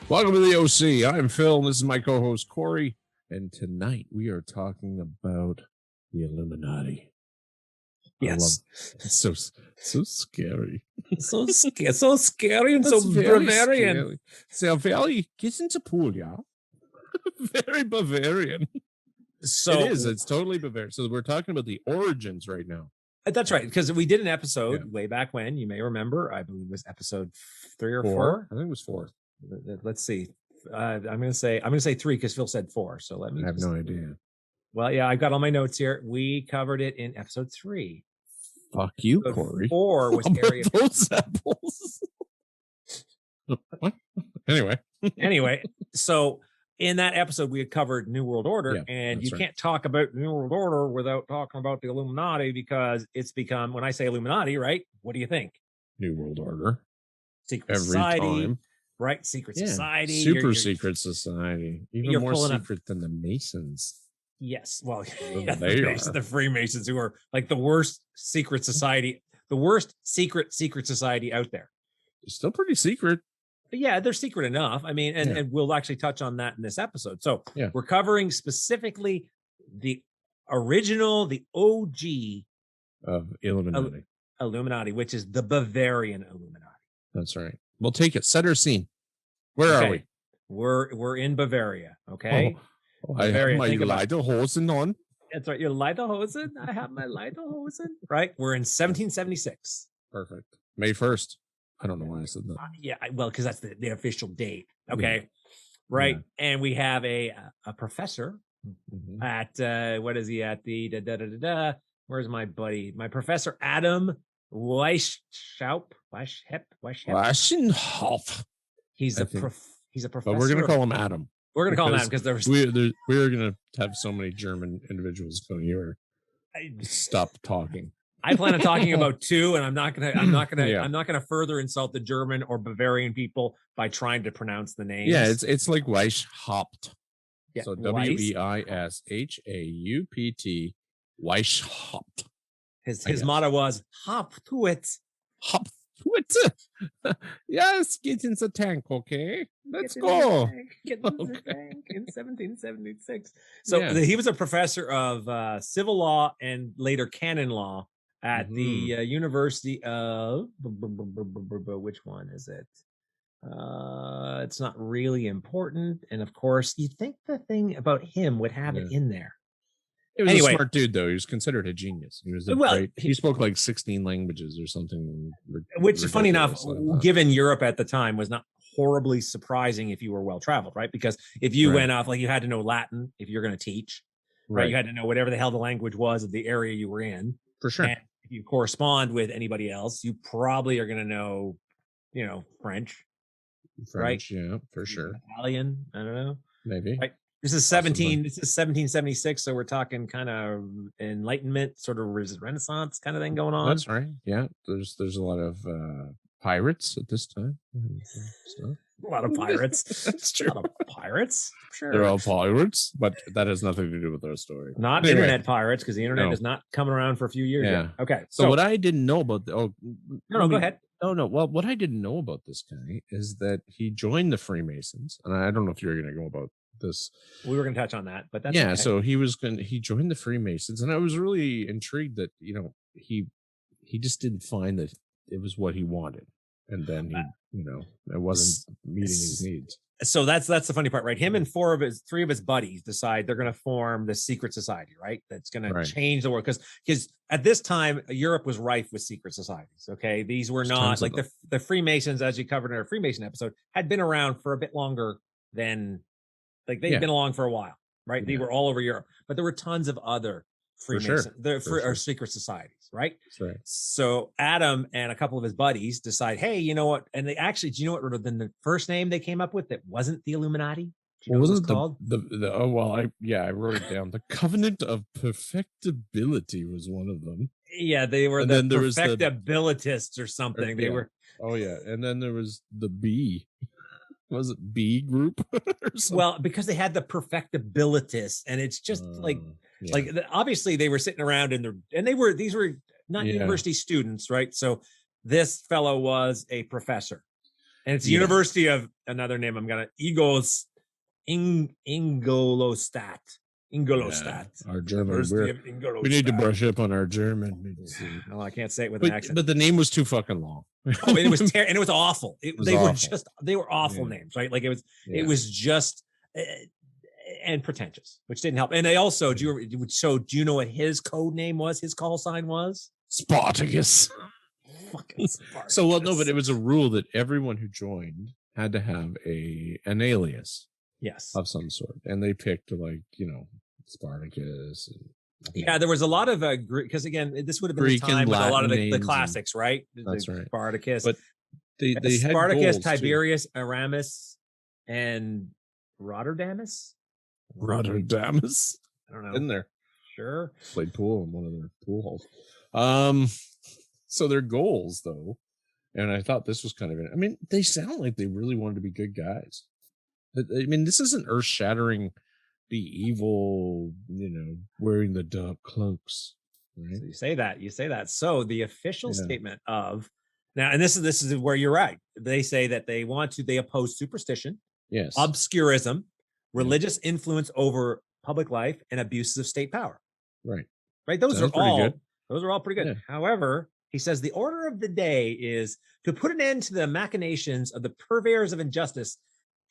Welcome to the OC. I'm Phil. And this is my co-host Corey, and tonight we are talking about the Illuminati. Yes, it's so scary. so scary and so Bavarian. So very gets into pool, yeah. Very Bavarian. So it is. It's totally Bavarian. So we're talking about the origins right now. That's right, because we did an episode way back when. You may remember. I believe it was episode 3 or 4. I think it was 4. Let's see. I'm gonna say 3 because Phil said 4. So let me. I have no idea. Well, yeah, I've got all my notes here. We covered it in episode 3. Fuck you, episode Corey. 4 was area those apples. Anyway, so in that episode we had covered New World Order, and you can't talk about New World Order without talking about the Illuminati, because it's become, when I say Illuminati, right? What do you think? New World Order. Secret Society. Right, secret society, super secret society, even more secret than the Masons. Yes, well, they are the Freemasons, who are like the worst secret society, the worst secret society out there. It's still pretty secret. But yeah, they're secret enough. I mean, and we'll actually touch on that in this episode. So we're covering specifically the original, the OG of Illuminati, which is the Bavarian Illuminati. That's right. We'll take it. Set our scene. Where are we? We're in Bavaria. Okay. Bavaria, I have my lederhosen on. That's right. Your lederhosen. I have my lederhosen. Right. We're in 1776. Perfect. May 1st. I don't know why I said that. Well, because that's the official date. Okay. Right. Yeah. And we have a professor at what is he at the where's my buddy? My professor Adam Weishaupt. He's a professor. But we're gonna call him Adam. We're gonna call him Adam because we're gonna have so many German individuals going here. Stop talking. I plan on talking about 2, and I'm not gonna further insult the German or Bavarian people by trying to pronounce the names. Yeah, it's like Weishaupt. Yeah, so Weishaupt. Weishaupt. His motto was "Hop to it." Hop to it. Yes, get in the tank, okay? Let's go. Get in the tank in 1776. So he was a professor of civil law and later canon law at the University of which one is it? It's not really important, and of course, you think the thing about him would have it in there. It was a smart dude, though. He was considered a genius. He was great. He spoke like 16 languages or something. Which, funny enough, given Europe at the time, was not horribly surprising if you were well traveled, right? Because if you went off, like, you had to know Latin if you're going to teach, right? You had to know whatever the hell the language was of the area you were in, for sure. And if you correspond with anybody else, you probably are going to know, French, right? Yeah, for sure. Italian, I don't know, maybe. Right? This is 1776, so we're talking kind of Enlightenment, sort of Renaissance kind of thing going on. That's right. Yeah, there's a lot of pirates at this time. A lot of pirates. That's true. A lot of pirates. Sure. They're all pirates, but that has nothing to do with our story. Not internet pirates, because the internet is not coming around for a few years yet. Okay. So what I didn't know about no, go ahead. No. Well, what I didn't know about this guy is that he joined the Freemasons, and I don't know if you're going to go about this. We were going to touch on that, but that's okay. So he joined the Freemasons, and I was really intrigued that he just didn't find that it was what he wanted, and then it wasn't meeting his needs. So that's the funny part, right? Him and 3 of his buddies decide they're going to form the secret society, right? That's going to change the world, because at this time Europe was rife with secret societies. Okay, these were not like the Freemasons, as you covered in our Freemason episode, had been around for a bit longer than. Like they've been along for a while, right? Yeah. They were all over Europe, but there were tons of other Freemason, or secret societies, right? That's right. So Adam and a couple of his buddies decide, hey, you know what? And they actually, do you know what? Then the first name they came up with that wasn't the Illuminati. Do you know what it was called? I wrote it down. The Covenant of Perfectibility was one of them. Yeah, they were the Perfectibilists or something. They were. Oh yeah, and then there was the B. Was it B group? Well, because they had the Perfectibilists, and it's just obviously they were sitting around these were not university students, right? So this fellow was a professor, And it's the University of another name. I'm gonna Ingolstadt. Yeah, our German. We need to brush up on our German. No, I can't say it with an accent. But the name was too fucking long. And it was and it was awful. They were awful names, right? Like it was just and pretentious, which didn't help. And they also do you know what his code name was? His call sign was Spartacus. Fucking Spartacus. So but it was a rule that everyone who joined had to have an alias. Yes. Of some sort. And they picked Spartacus. Yeah, there was a lot of because again, this would have been Greek the time with a lot of the classics, right? That's right. Spartacus. But they had Spartacus, Tiberius, Aramis, and Rotterdamus. Rotterdamus? I don't know. In there. Sure. Played pool in one of their pool halls. So their goals, though, and I thought this was kind of I mean, they sound like they really wanted to be good guys. I mean, this isn't earth-shattering, be evil, wearing the dark cloaks. Right? So you say that. So the official statement of now, and this is where you're right. They say that they oppose superstition, yes, obscurism, religious influence over public life, and abuses of state power. Right. Those are all pretty good. Yeah. However, he says the order of the day is to put an end to the machinations of the purveyors of injustice,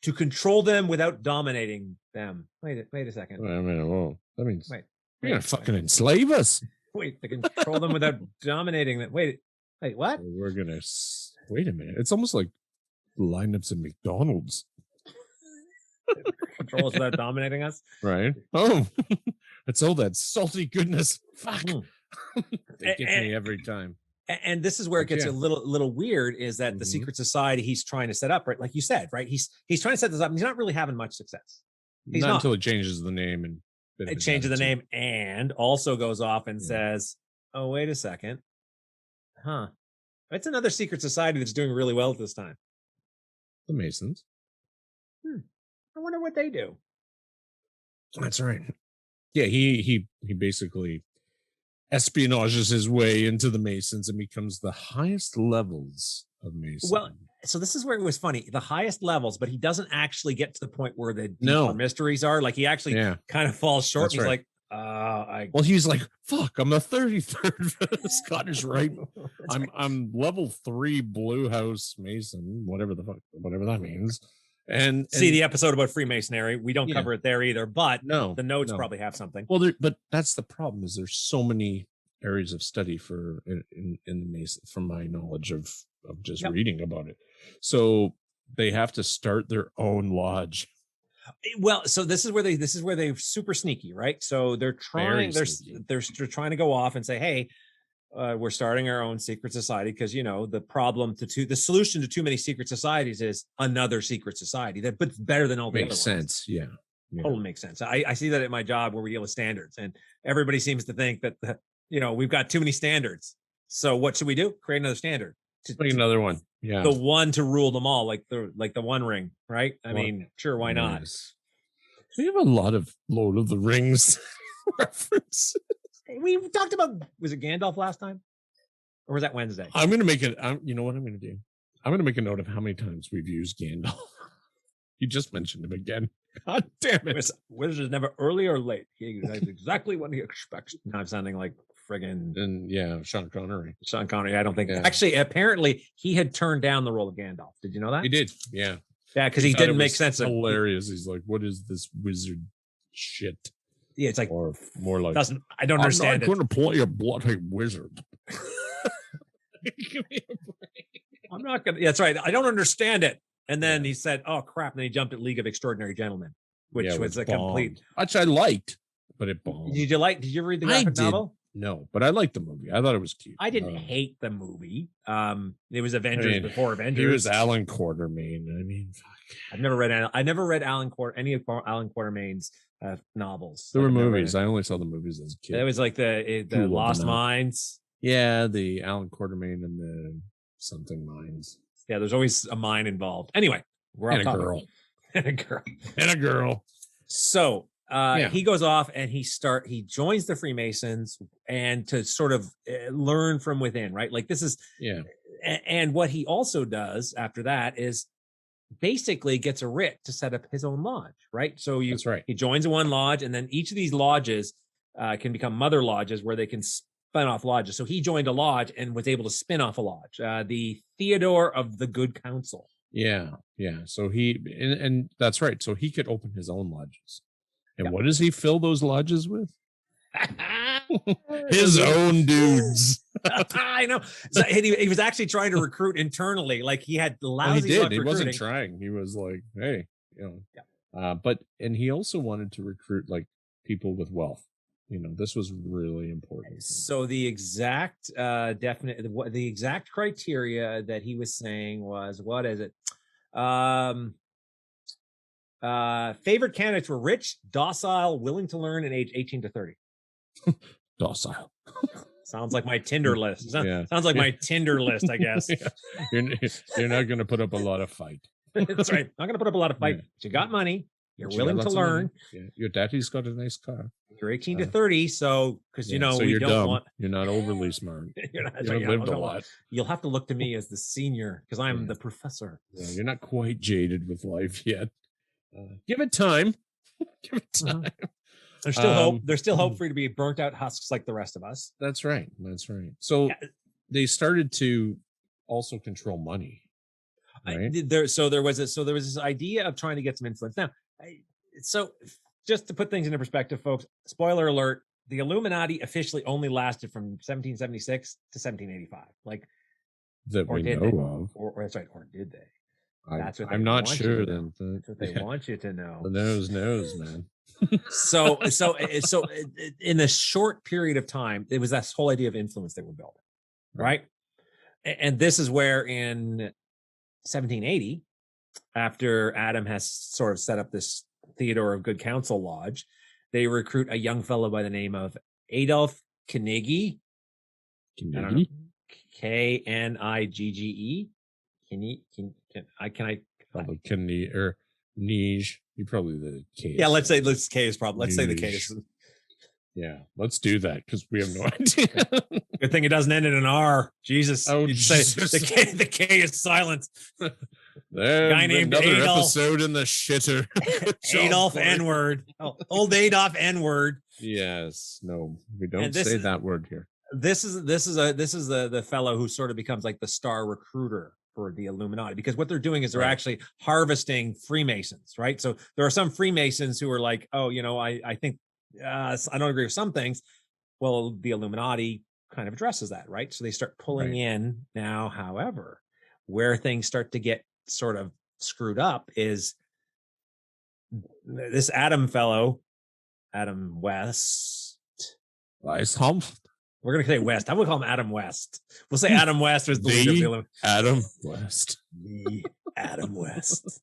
to control them without dominating them. Wait a second. I mean, well, that means you're gonna fucking enslave us. Wait, to control them without dominating them. Wait, what? We're gonna wait a minute. It's almost like lineups at McDonald's. Control us without dominating us, right? Oh, it's all that salty goodness. Fuck, they get me every time. And this is where it gets a little weird, is that the secret society he's trying to set up, right? Like you said, right? He's trying to set this up and he's not really having much success. He's not until it changes the name and it changes the name and also goes off and says, oh, wait a second. Huh. It's another secret society that's doing really well at this time. The Masons. I wonder what they do. That's right. Yeah, he basically espionages his way into the Masons and becomes the highest levels of Mason. Well, so this is where it was funny, the highest levels, but he doesn't actually get to the point where the deeper mysteries are. Like he actually kind of falls short. He's like, well, he's like, fuck, I'm the 33rd Scottish Rite. I'm level 3 Blue House Mason, whatever that means. And see the episode about Freemasonry. We don't cover it there either, but the notes probably have something. Well, but that's the problem, is there's so many areas of study in the Mason, from my knowledge of just reading about it. So they have to start their own lodge. Well, so this is where they're super sneaky, right? So they're trying to go off and say, hey, we're starting our own secret society, because the solution to too many secret societies is another secret society but better than all the other ones. Makes sense. Yeah. Totally makes sense. I see that at my job where we deal with standards, and everybody seems to think that we've got too many standards. So what should we do? Create another standard. Make another one. Yeah. The one to rule them all, like the One Ring, right? I mean, sure, why not? We have a lot of Lord of the Rings references. We talked about, was it Gandalf last time? Or was that Wednesday? I'm going to make it. You know what I'm going to do? I'm going to make a note of how many times we've used Gandalf. You just mentioned him again. God damn it. Wizard is never early or late. He knows exactly what he expects. Now I'm sounding like friggin'. And Sean Connery. I don't think. Actually, apparently, he had turned down the role of Gandalf. Did you know that? He did. Yeah. Yeah, because he didn't make sense. Hilarious. He's like, what is this wizard shit? Yeah, it's like, or more like, I don't understand. I'm not going to play a bloody wizard. I'm not going to. Yeah, that's right. I don't understand it. And then he said, oh, crap. And then he jumped at League of Extraordinary Gentlemen, which was a complete. Which I liked, but it bombed. Did you read the graphic novel? No, but I liked the movie. I thought it was cute. I didn't hate the movie. It was Avengers before Avengers. He was Alan Quatermain. I mean, fuck. I never read any of Alan Quatermain's novels. There were movies. I only saw the movies as a kid. It was like the Lost Mines. Yeah, the Alan Quatermain and the something mines. Yeah, there's always a mine involved. Anyway, we're and a girl. And a girl. And a girl. So he goes off and he joins the Freemasons, and to sort of learn from within, right? Like this is and what he also does after that is basically gets a writ to set up his own lodge, right? So That's right. he joins one lodge, and then each of these lodges can become mother lodges where they can spin off lodges. So he joined a lodge and was able to spin off a lodge, the Theodore of the Good Counsel. Yeah. So and that's right. So he could open his own lodges. And what does he fill those lodges with? His own dudes. I know. So he was actually trying to recruit internally. Like he had lousy luck He recruiting. wasn't trying. He was like, hey, and he also wanted to recruit like people with wealth. This was really important. So the exact the exact criteria that he was saying was, what is it? Favorite candidates were rich, docile, willing to learn, and age 18 to 30. Docile. Sounds like my Tinder list. Sounds like my Tinder list, I guess. You're not going to put up a lot of fight. That's right. Not going to put up a lot of fight. But you got money. You're willing to learn. Your daddy's got a nice car. You're 18 to 30, so because so we don't want. You're not overly smart. You're not, you lived a lot. You'll have to look to me as the senior because I'm the professor. Yeah, you're not quite jaded with life yet. Give it time. Give it time. There's still hope. There's still hope for you to be burnt out husks like the rest of us. That's right. So they started to also control money. Right? There was this idea of trying to get some influence. Now, so just to put things into perspective, folks, spoiler alert, the Illuminati officially only lasted from 1776 to 1785. Like that we know of. Or that's right, or did they? I'm not sure. Then that's what they want you to know. The nose knows, man. So in a short period of time, it was this whole idea of influence that we're building, right? And this is where in 1780, after Adam has sort of set up this Theodore of Good Counsel Lodge, they recruit a young fellow by the name of Adolf Knigge. Knigge? Knigge. Can I? Probably Knigge or Nige. You probably the K. Yeah, let's say K is probably. Let's say the K is. Yeah, let's do that because we have no idea. Good thing it doesn't end in an R. Jesus. Oh, Jesus. Say the K is silent. Guy named another Adolf. Episode in the shitter. Adolf N-word. Old Adolf N-word. Yes. No, we don't say that word here. This is the fellow who sort of becomes like the star recruiter for the Illuminati, because what they're doing is they're actually harvesting Freemasons, right? So there are some Freemasons who are like, oh, I think I don't agree with some things. Well, the Illuminati kind of addresses that, right? So they start pulling in now. However, where things start to get sort of screwed up is this Adam West. We're going to say West. I'm going to call him Adam West. We'll say Adam West was the leader of the Illuminati. Adam West. The Adam West.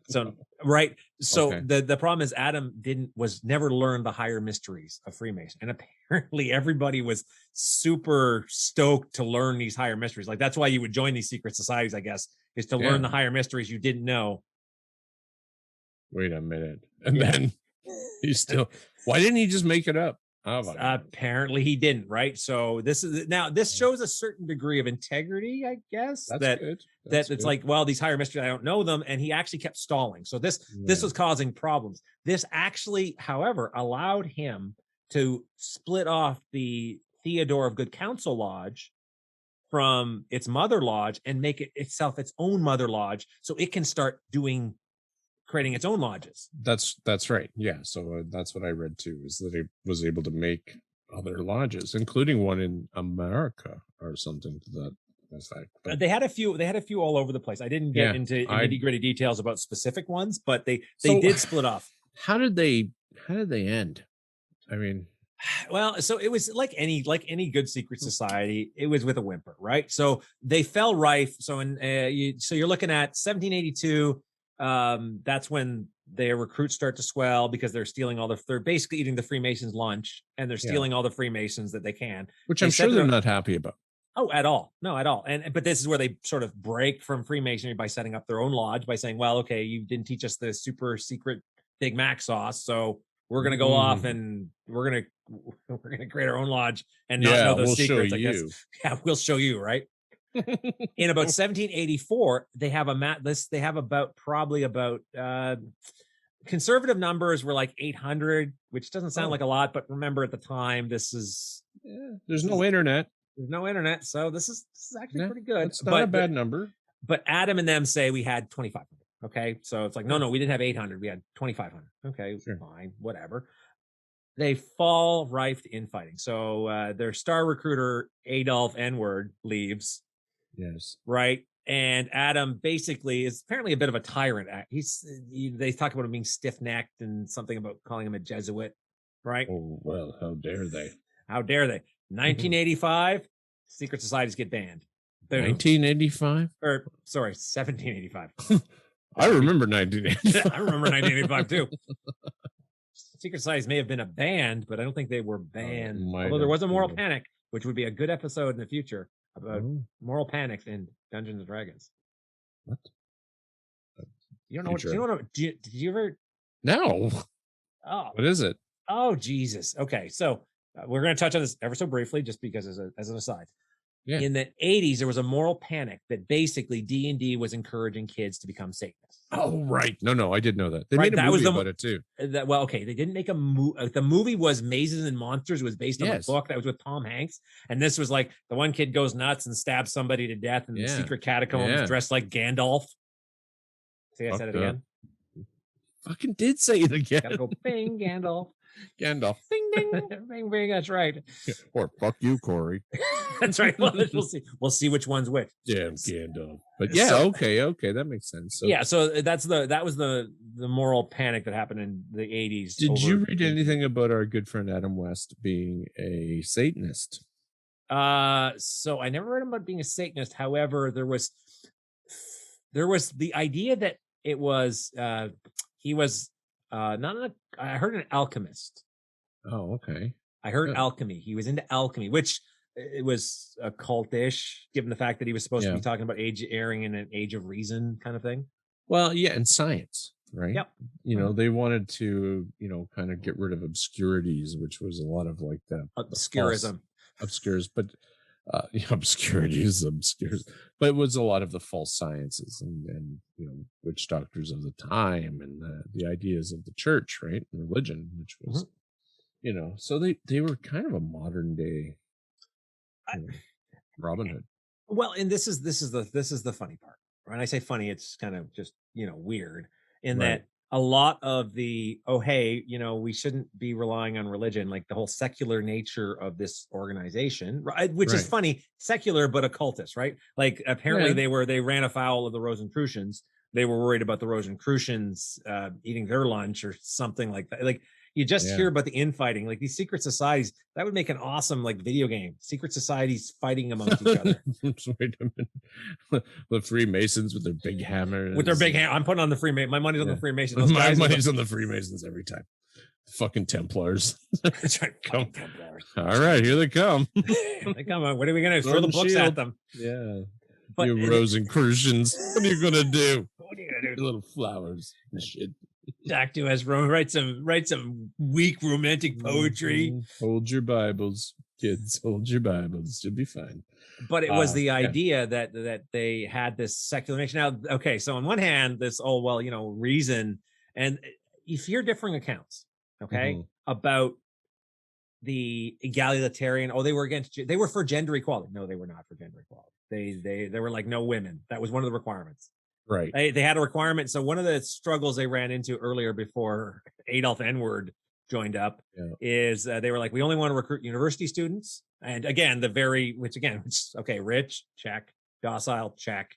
So, right. So the problem is Adam was never learned the higher mysteries of Freemason. And apparently everybody was super stoked to learn these higher mysteries. Like that's why you would join these secret societies, I guess, is to learn the higher mysteries you didn't know. Wait a minute. And then why didn't he just make it up? Apparently he didn't, right? So this shows a certain degree of integrity, I guess. That's good. It's good. Like, well, these higher mysteries, I don't know them, and he actually kept stalling. So this was causing problems. This actually, however, allowed him to split off the Theodore of Good Counsel Lodge from its mother lodge and make it itself its own mother lodge, so it can start creating its own lodges. That's right. Yeah. So that's what I read too, is that it was able to make other lodges, including one in America or something to that effect. But they had a few all over the place. I didn't get into nitty-gritty details about specific ones, but they did split off. How did they end? I mean, well, so it was like any good secret society, it was with a whimper, right? So they fell rife. So you're looking at 1782. That's when their recruits start to swell because they're stealing they're basically eating the Freemasons' lunch, and they're stealing all the Freemasons that they can, which I'm sure they're not happy about. Oh, at all. No, at all. But this is where they sort of break from Freemasonry by setting up their own lodge, by saying, well, okay, you didn't teach us the super secret Big Mac sauce, so we're going to go off and we're going to create our own lodge and not know those secrets, I guess. Yeah, we'll show you, right? In about 1784, they have a mat list. They have probably about conservative numbers were like 800, which doesn't sound like a lot, but remember at the time, there's no internet. There's no internet, so this is actually pretty good. It's not a bad number. But Adam and them say we had 2,500. Okay, so it's like no, we didn't have 800. We had 2,500. Okay, fine, whatever. They fall rife to infighting. So their star recruiter Adolf N-word leaves. Yes. Right. And Adam basically is apparently a bit of a tyrant. They talk about him being stiff-necked and something about calling him a Jesuit. Right. Oh, well, how dare they? How dare they? 1985, secret societies get banned. 1985? Or sorry, 1785. I remember 1985. I remember 1985 too. Secret societies may have been a band, but I don't think they were banned. Although there was a moral panic, which would be a good episode in the future about moral panics in Dungeons and Dragons. What? You don't know what? Did you ever? No. Oh, what is it? Oh, Jesus. Okay, so we're going to touch on this ever so briefly, just because as an aside. Yeah. In the 80s, there was a moral panic that basically D&D was encouraging kids to become Satanists. Oh, right. No, I did know that. They made a movie about it too. Okay, they didn't make a movie. The movie was Mazes and Monsters. It was based on a book that was with Tom Hanks. And this was like the one kid goes nuts and stabs somebody to death in the secret catacombs dressed like Gandalf. See, I said it again. Fucking did say it again. Gotta go bing, Gandalf. Gandalf. Bing, ding. Bing, bing. That's right. Or fuck you, Corey. That's right. Well, we'll see which one's which. Damn Gandalf. But yeah, okay, that makes sense. So, so that was the moral panic that happened in the 80s. Did you read anything about our good friend Adam West being a Satanist? So I never read about being a Satanist. However, there was the idea that it was he was I heard an alchemist. Oh, okay. I heard alchemy. He was into alchemy, which it was occultish, given the fact that he was supposed to be talking about erring in an age of reason kind of thing. Well, yeah, and science, right? Yep. You know, they wanted to, kind of get rid of obscurities, which was a lot of like the obscurism. But obscurities, but it was a lot of the false sciences and witch doctors of the time and the ideas of the church, right? And religion, which was, so they were kind of a modern day Robin Hood. Well, and this is the funny part. When I say funny, it's kind of just weird in that a lot of the we shouldn't be relying on religion, like the whole secular nature of this organization, right? Which is funny, secular but occultist, right? Like apparently they ran afoul of the Rosicrucians. They were worried about the Rosicrucians eating their lunch or something like that. Like you just hear about the infighting, like these secret societies. That would make an awesome video game. Secret societies fighting amongst each other. Wait a minute. The Freemasons with their big hammers. With their big hammer. I'm putting on the Freemasons. My money's on the Freemasons. My money's on the Freemasons every time. Fucking Templars. That's right. Come Templars. All right, here they come. They come on. What are we gonna do? Throw the books at them? Yeah. But you Rosicrucians. What are you gonna do? What are you gonna do? Little flowers and shit. Dr. S. write some weak romantic poetry. Hold your Bibles, kids. Hold your Bibles. You'll be fine. But it was the idea that they had this secular nation. Now, okay, so on one hand, this reason, and if you're differing accounts, about the egalitarian, they were for gender equality. No, they were not for gender equality. They were like no women. That was one of the requirements. Right. They had a requirement. So one of the struggles they ran into earlier before Adolf N-word joined up is they were like, we only want to recruit university students. And again, rich, check, docile, check.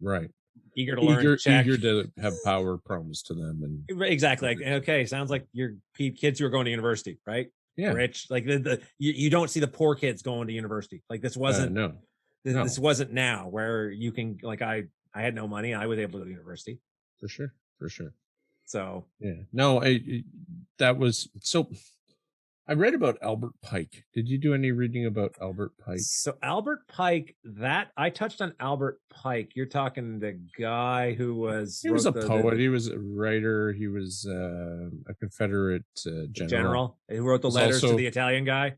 Right. Eager to learn, check. Eager to have power promised to them. And exactly. Like, okay, sounds like you're kids who are going to university, right? Yeah. Rich. Like you don't see the poor kids going to university. Like this wasn't this wasn't now where you can I had no money. I was able to go to university. For sure. So yeah, no, that was so. I read about Albert Pike. Did you do any reading about Albert Pike? So Albert Pike, I touched on Albert Pike. You're talking the guy who was. He was a poet. He was a writer. He was a Confederate general. Who wrote the letters to the Italian guy.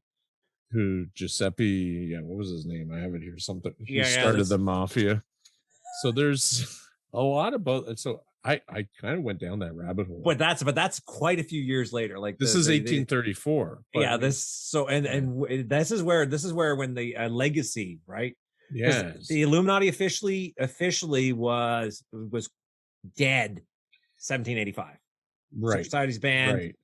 Giuseppe, what was his name? I have it here. Something. He Yeah, started the mafia. So there's a lot about it. So I kind of went down that rabbit hole. But that's quite a few years later. Like this is 1834. Yeah, this this is where when the legacy, right? Yes. The Illuminati officially was dead 1785. Right. Society's banned. Right.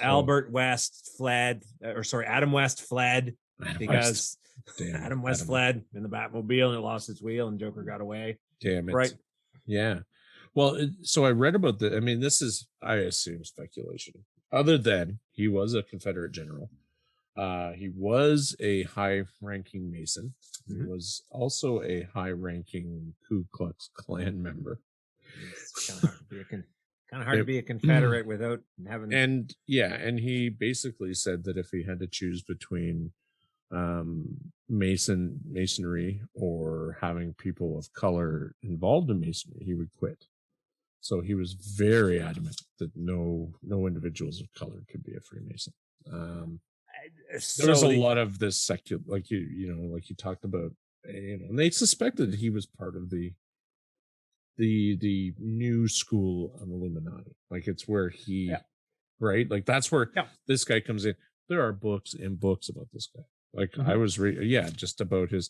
Albert West fled, Adam West fled because Adam West fled in the Batmobile and it lost its wheel and Joker got away. Damn it. Right. Yeah. Well, so I read about this is, I assume, speculation. Other than he was a Confederate general. He was a high-ranking Mason. He was also a high-ranking Ku Klux Klan member. It's kind of hard to be a Confederate without having. And he basically said that if he had to choose between masonry or having people of color involved in masonry, he would quit. So he was very adamant that no individuals of color could be a Freemason. There was a lot of this secular, like you talked about, and they suspected he was part of the new school of Illuminati. Like it's where he, right? Like that's where this guy comes in. There are books and books about this guy. Like I was just about his,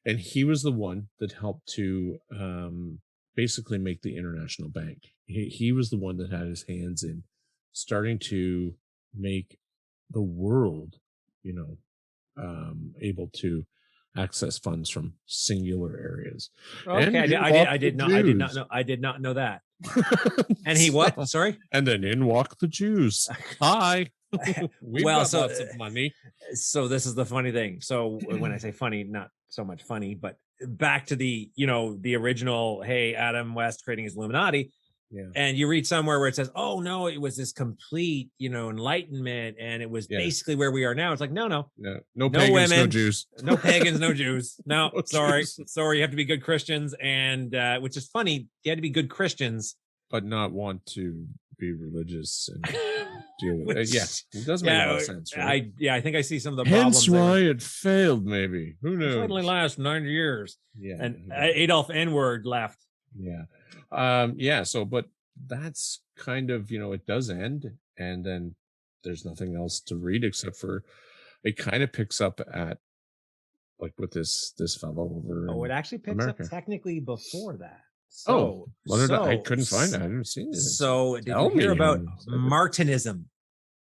and he was the one that helped to basically make the international bank. He was the one that had his hands in starting to make the world, able to access funds from singular areas. Okay, I did not know that. And he what? Sorry. And then in walk the Jews. Hi. We've got lots of money. So this is the funny thing. So when I say funny, not so much funny, but back to the original, hey, Adam West creating his Illuminati. Yeah. And you read somewhere where it says, oh no, it was this complete, enlightenment, and it was basically where we are now. It's like, no pagans, women, no Jews, no pagans, no Jews. No, sorry, Jews. You have to be good Christians, and which is funny, you had to be good Christians, but not want to be religious and deal with it. Yeah, it does make a lot of sense. Right? I think I see some of the hence problems why it failed. Maybe who knows? It only lasts 90 years. Yeah, and Adolf N-word left. Yeah. So, but that's kind of, it does end, and then there's nothing else to read except for it kind of picks up at like with this fellow over. It actually picks America. Up technically before that. I couldn't find it. I didn't see anything. So did you hear about Martinism?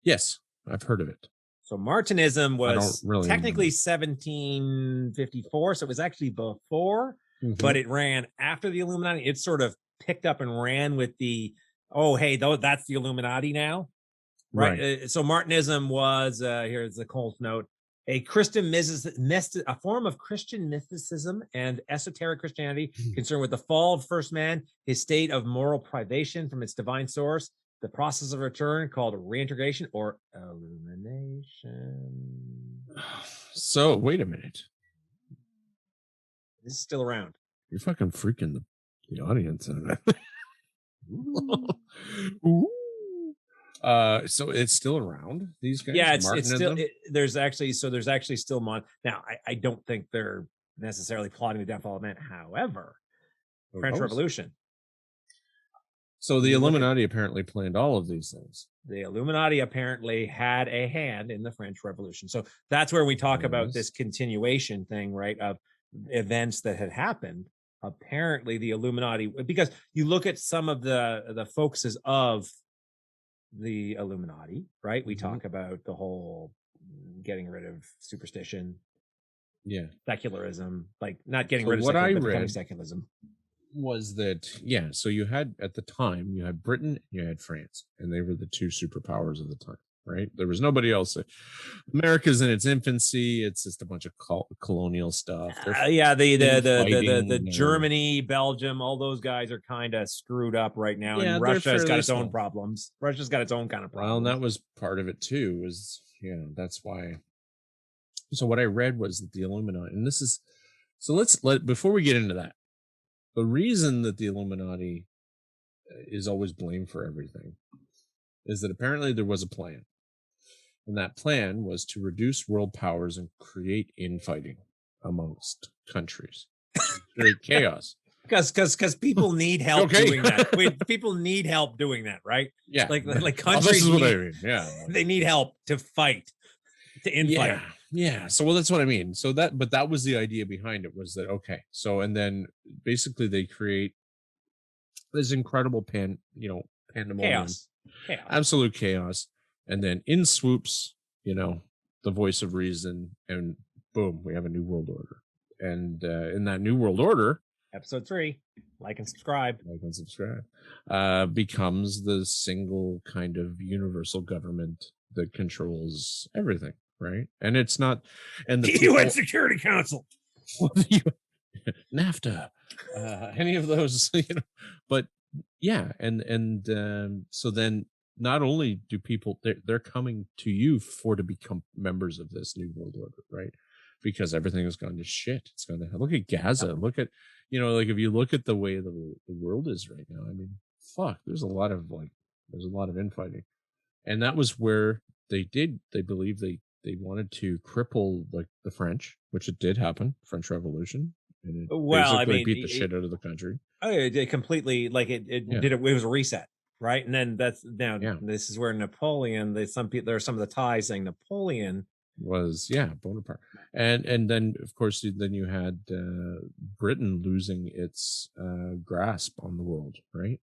Yes, I've heard of it. So Martinism was technically 1754, so it was actually before, but it ran after the Illuminati. It sort of picked up and ran with the, that's the Illuminati now, right? So Martinism was, here's the Colt note, a form of Christian mysticism and esoteric Christianity concerned with the fall of first man, his state of moral privation from its divine source, the process of return called reintegration or illumination. So wait a minute. This is still around. You're fucking freaking the audience. So it's still around, these guys? Yeah, it's still there's actually still now. I don't think they're necessarily plotting the downfall of man. However, French Revolution. So the Illuminati apparently planned all of these things. The Illuminati apparently had a hand in the French Revolution. So that's where we talk about this continuation thing, right, of events that had happened. Apparently the Illuminati, because you look at some of the focuses of the Illuminati, right? We talk about the whole getting rid of superstition, secularism, like not getting rid of secularism, but becoming secularism. Was that so you had at the time you had Britain, you had France, and they were the two superpowers of the time, right? There was nobody else. America's in its infancy. It's just a bunch of colonial stuff. The Germany, Belgium, all those guys are kind of screwed up right now, and Russia's got its own problems. Russia's got its own kind of problems. Well, and that was part of it too. Was that's why. So what I read was that the Illuminati, and this is before we get into that. The reason that the Illuminati is always blamed for everything is that apparently there was a plan. And that plan was to reduce world powers and create infighting amongst countries. Great chaos. Because people need help doing that. People need help doing that, right? Yeah. Like countries. This is what I mean. Yeah. They need help to fight, to infight. Yeah. So, well, that's what I mean. So that was the idea behind it, was that, okay. So, and then basically they create this incredible pandemonium, Chaos. Absolute chaos. And then in swoops, the voice of reason, and boom, we have a new world order. And in that new world order, episode 3, like and subscribe, becomes the single kind of universal government that controls everything, right? And it's not, and the UN Security Council, NAFTA, any of those, but yeah, and so then not only do people, they're coming to you to become members of this new world order, right? Because everything has gone to shit. It's going to look at Gaza. Look at, like if you look at the way the world is right now, I mean, fuck, there's a lot of infighting. And that was where they believe they wanted to cripple like the French, which it did happen, French Revolution. And it beat the shit out of the country. Oh, it did completely, like it did it was a reset. Right. And then this is where Napoleon, there are some of the ties saying Napoleon was Bonaparte, and then of course then you had Britain losing its grasp on the world, right?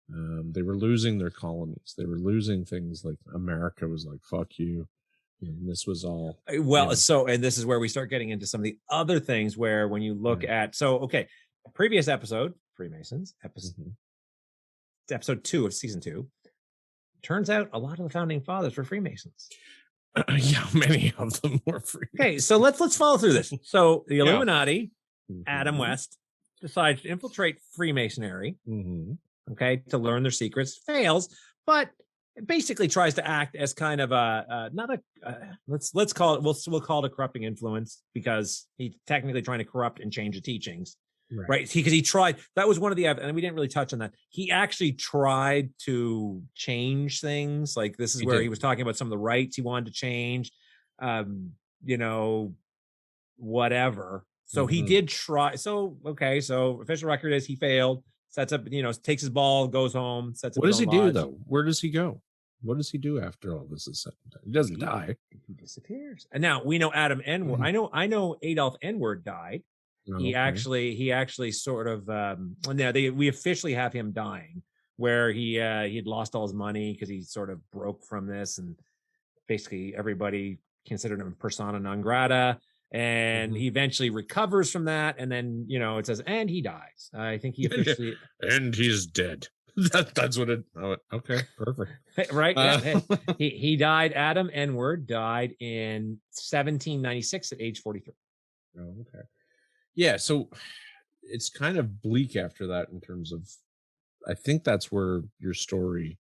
They were losing their colonies, they were losing things like America was like, fuck you, and this was all so, and this is where we start getting into some of the other things where when you look at, previous episode, Freemasons, episode 2 of season 2, turns out a lot of the founding fathers were Freemasons. Many of them were Freemasons. Okay, so let's follow through this. So the Illuminati, Adam West, decides to infiltrate Freemasonry, okay, to learn their secrets, fails, but basically tries to act as kind of let's call it, we'll call it a corrupting influence, because he's technically trying to corrupt and change the teachings. Right. Because he tried, that was one of the, and we didn't really touch on that. He actually tried to change things. Like this is where he was talking about some of the rights he wanted to change, whatever. So he did try. So official record is he failed, sets up, takes his ball, goes home, sets up. What does he do though? Where does he go? What does he do after all this is said and done? He doesn't die. He disappears. And now we know Adam N-word. I know Adolf N-word died. He actually sort of we officially have him dying, where he'd lost all his money because he sort of broke from this, and basically everybody considered him persona non grata, and he eventually recovers from that, and then it says and he dies. I think he officially and he's dead. That's what it. Oh, okay, perfect. Right? He died. Adam N-word died in 1796 at age 43. Oh, okay. Yeah, so it's kind of bleak after that in terms of, I think that's where your story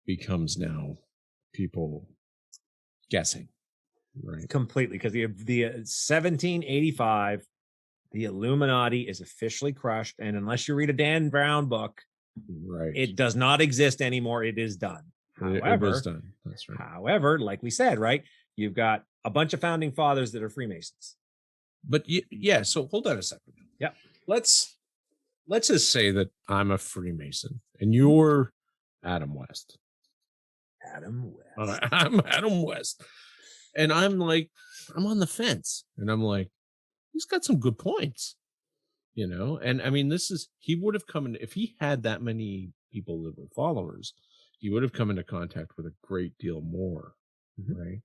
becomes now people guessing, right? Completely, because the 1785, the Illuminati is officially crushed, and unless you read a Dan Brown book, right, it does not exist anymore. It is done. However, it was done. That's right. However, like we said, right, you've got a bunch of founding fathers that are Freemasons. But so hold on a second. Yeah. Let's just say that I'm a Freemason and you're Adam West. I'm Adam West. And I'm on the fence. And I'm like, he's got some good points. And I mean, he would have come in, if he had that many people that were followers, he would have come into contact with a great deal more. Right.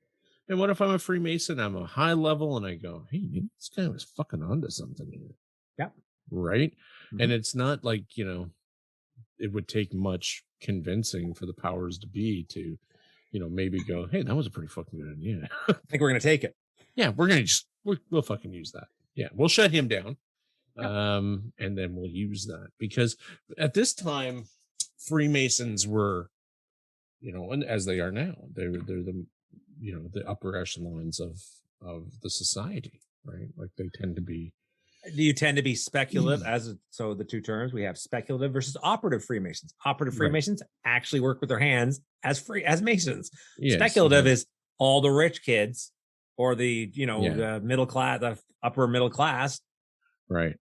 And what if I'm a Freemason? I'm a high level, and I go, "Hey, maybe this guy was fucking onto something here." Yeah. Right. And it's not like it would take much convincing for the powers to be to, maybe go, "Hey, that was a pretty fucking good idea." I think we're gonna take it. Yeah, we're gonna we'll fucking use that. Yeah, we'll shut him down, and then we'll use that, because at this time, Freemasons were, and as they are now, they're the the upper echelons of the society, right? Like they tend to be. Do you tend to be speculative? So the two terms we have: speculative versus operative Freemasons. Operative Freemasons actually work with their hands as Masons. Speculative is all the rich kids or the, the middle class, the upper middle class. Right.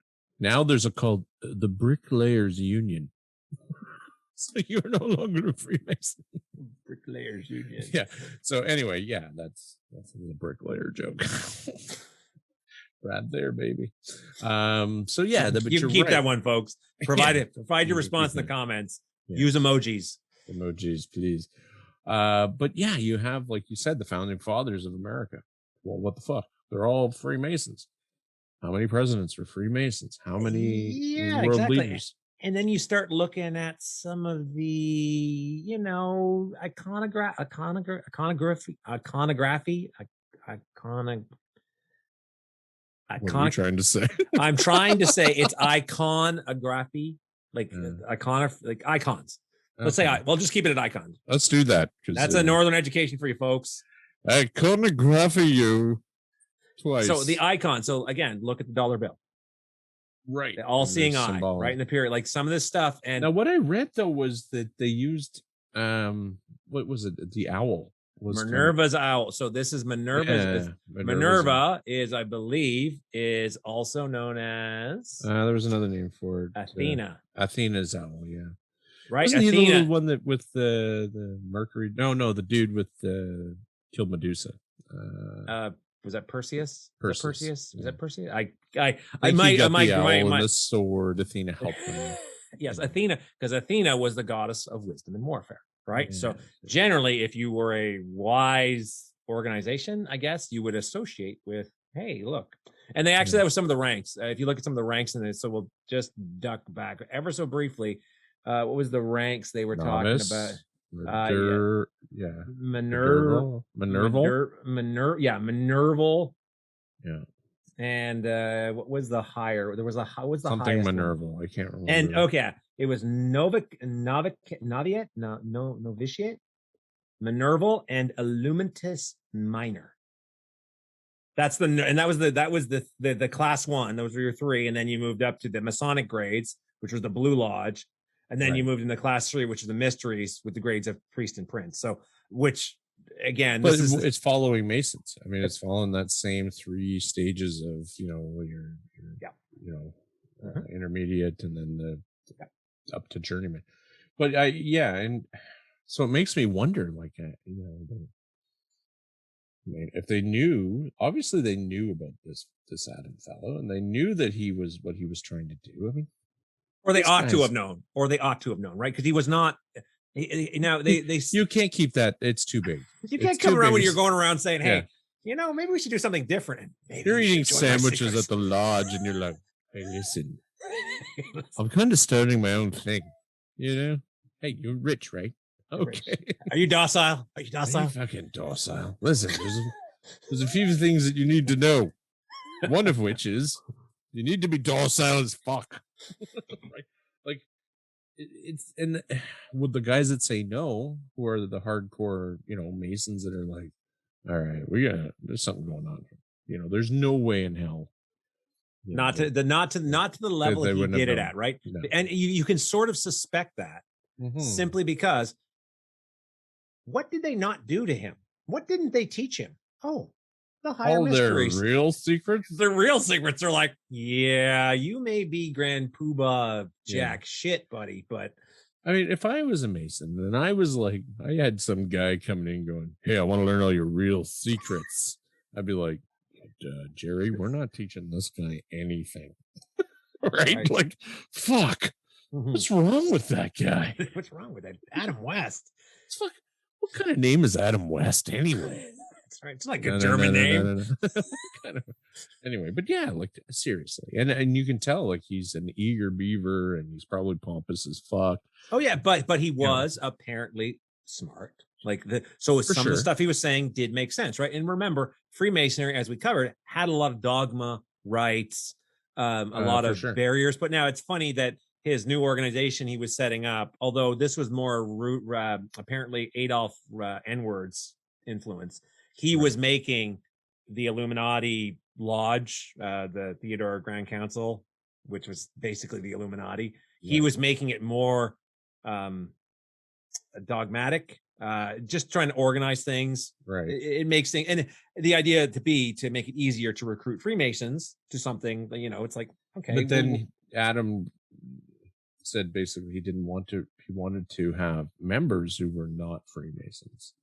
Now there's a called the Bricklayers Union. So you're no longer a Freemason. Bricklayers Union. Yeah. So anyway, yeah, that's the bricklayer joke. Right there, baby. So yeah, you can keep right. that one, folks. Provide your response in the comments. Yeah. Use emojis. Emojis, please. But yeah, you have, like you said, the founding fathers of America. Well, what the fuck? They're all Freemasons. How many presidents are Freemasons? How many world leaders? And then you start looking at some of the, iconography. What are you trying to say? I'm trying to say it's iconography, like icons. Let's say, well, just keep it at icons. Let's do that. That's a northern education for you folks. Iconography you twice. So the icon. So again, look at the dollar bill. Right. The all-seeing eye, symbolic. Right in the period. Like some of this stuff. And now what I read though was that they used what was it? The owl. Minerva's owl. So this is Minerva's. Yeah, Minerva is, I believe, is also known as. There was another name for it. Athena. Athena's owl. Yeah. Right. Wasn't Athena, he the little one that with the Mercury? No, the dude with the killed Medusa. Was that Perseus? Perseus. Was that Perseus? I might the sword. Athena helped him. Yes, Athena, because Athena was the goddess of wisdom and warfare. Right. Yeah. So generally, if you were a wise organization, I guess you would associate with, hey, look. And they actually, that was some of the ranks. If you look at some of the ranks in it, so we'll just duck back ever so briefly. What was the ranks they were talking about? Minerval. Yeah. And what was the higher? There was something Minerval. I can't remember. And okay, it was novitiate, Minerval, and Illuminatus Minor. That was the class 1. Those were your 3, and then you moved up to the Masonic grades, which was the Blue Lodge, and then you moved into class 3, which is the Mysteries with the grades of priest and prince. So, which again, but it's following Masons. I mean, it's following that same 3 stages of your intermediate, and then up to journeyman. But and so it makes me wonder, like, if they knew, obviously they knew about this Adam fellow, and they knew that he was what he was trying to do. I mean, or they ought to have known, right? Because he was not. They you can't keep that. It's too big. You can't come around when you're going around saying, "Hey, maybe we should do something different." Maybe you're eating sandwiches at the lodge, and you're like, "Hey, listen, I'm kind of starting my own thing." Hey, you're rich, right? Okay. Are you docile? Are you fucking docile? Listen, there's a few things that you need to know. One of which is you need to be docile as fuck. Right? Like it's, and with the guys that say no, who are the hardcore, Masons that are like, all right, there's something going on here. There's no way in hell. Not to the level he did it at, right? No. And you can sort of suspect that simply because what did they not do to him? What didn't they teach him? Oh, the higher mysteries. Their real secrets? The real secrets are like, yeah, you may be Grand Poobah Jack shit, buddy, but I mean, if I was a Mason and I was like, I had some guy coming in going, hey, I want to learn all your real secrets, I'd be like, Jerry, we're not teaching this guy anything. Right? Like, fuck. What's wrong with that guy? What's wrong with that? Adam West. What kind of name is Adam West anyway? That's right. It's like a German name. Kind of. Anyway, but yeah, like seriously. And you can tell like he's an eager beaver and he's probably pompous as fuck. Oh yeah, but he was apparently smart. Like some of the stuff he was saying did make sense, right? And remember, Freemasonry, as we covered, had a lot of dogma, rights, a lot of barriers. But now it's funny that his new organization he was setting up, although this was more apparently Adolf N-words influence, he was making the Illuminati Lodge, the Theodore Grand Council, which was basically the Illuminati. He was making it more dogmatic just trying to organize things. Right. It makes things, and the idea to make it easier to recruit Freemasons to something, it's like, okay. But then Adam said basically he wanted to have members who were not Freemasons.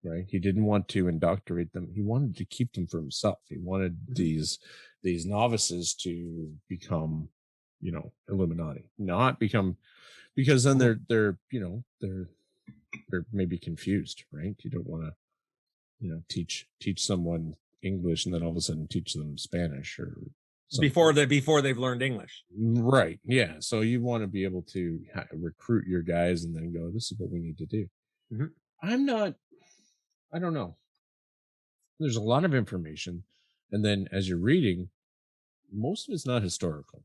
Right. He didn't want to indoctrinate them. He wanted to keep them for himself. He wanted these novices to become, Illuminati, not become, because then they're maybe confused, right? You don't want to, teach someone English and then all of a sudden teach them Spanish or something. before they've learned English. Right. Yeah. So you want to be able to recruit your guys and then go, this is what we need to do. Mm-hmm. I don't know. There's a lot of information. And then as you're reading, most of it's not historical.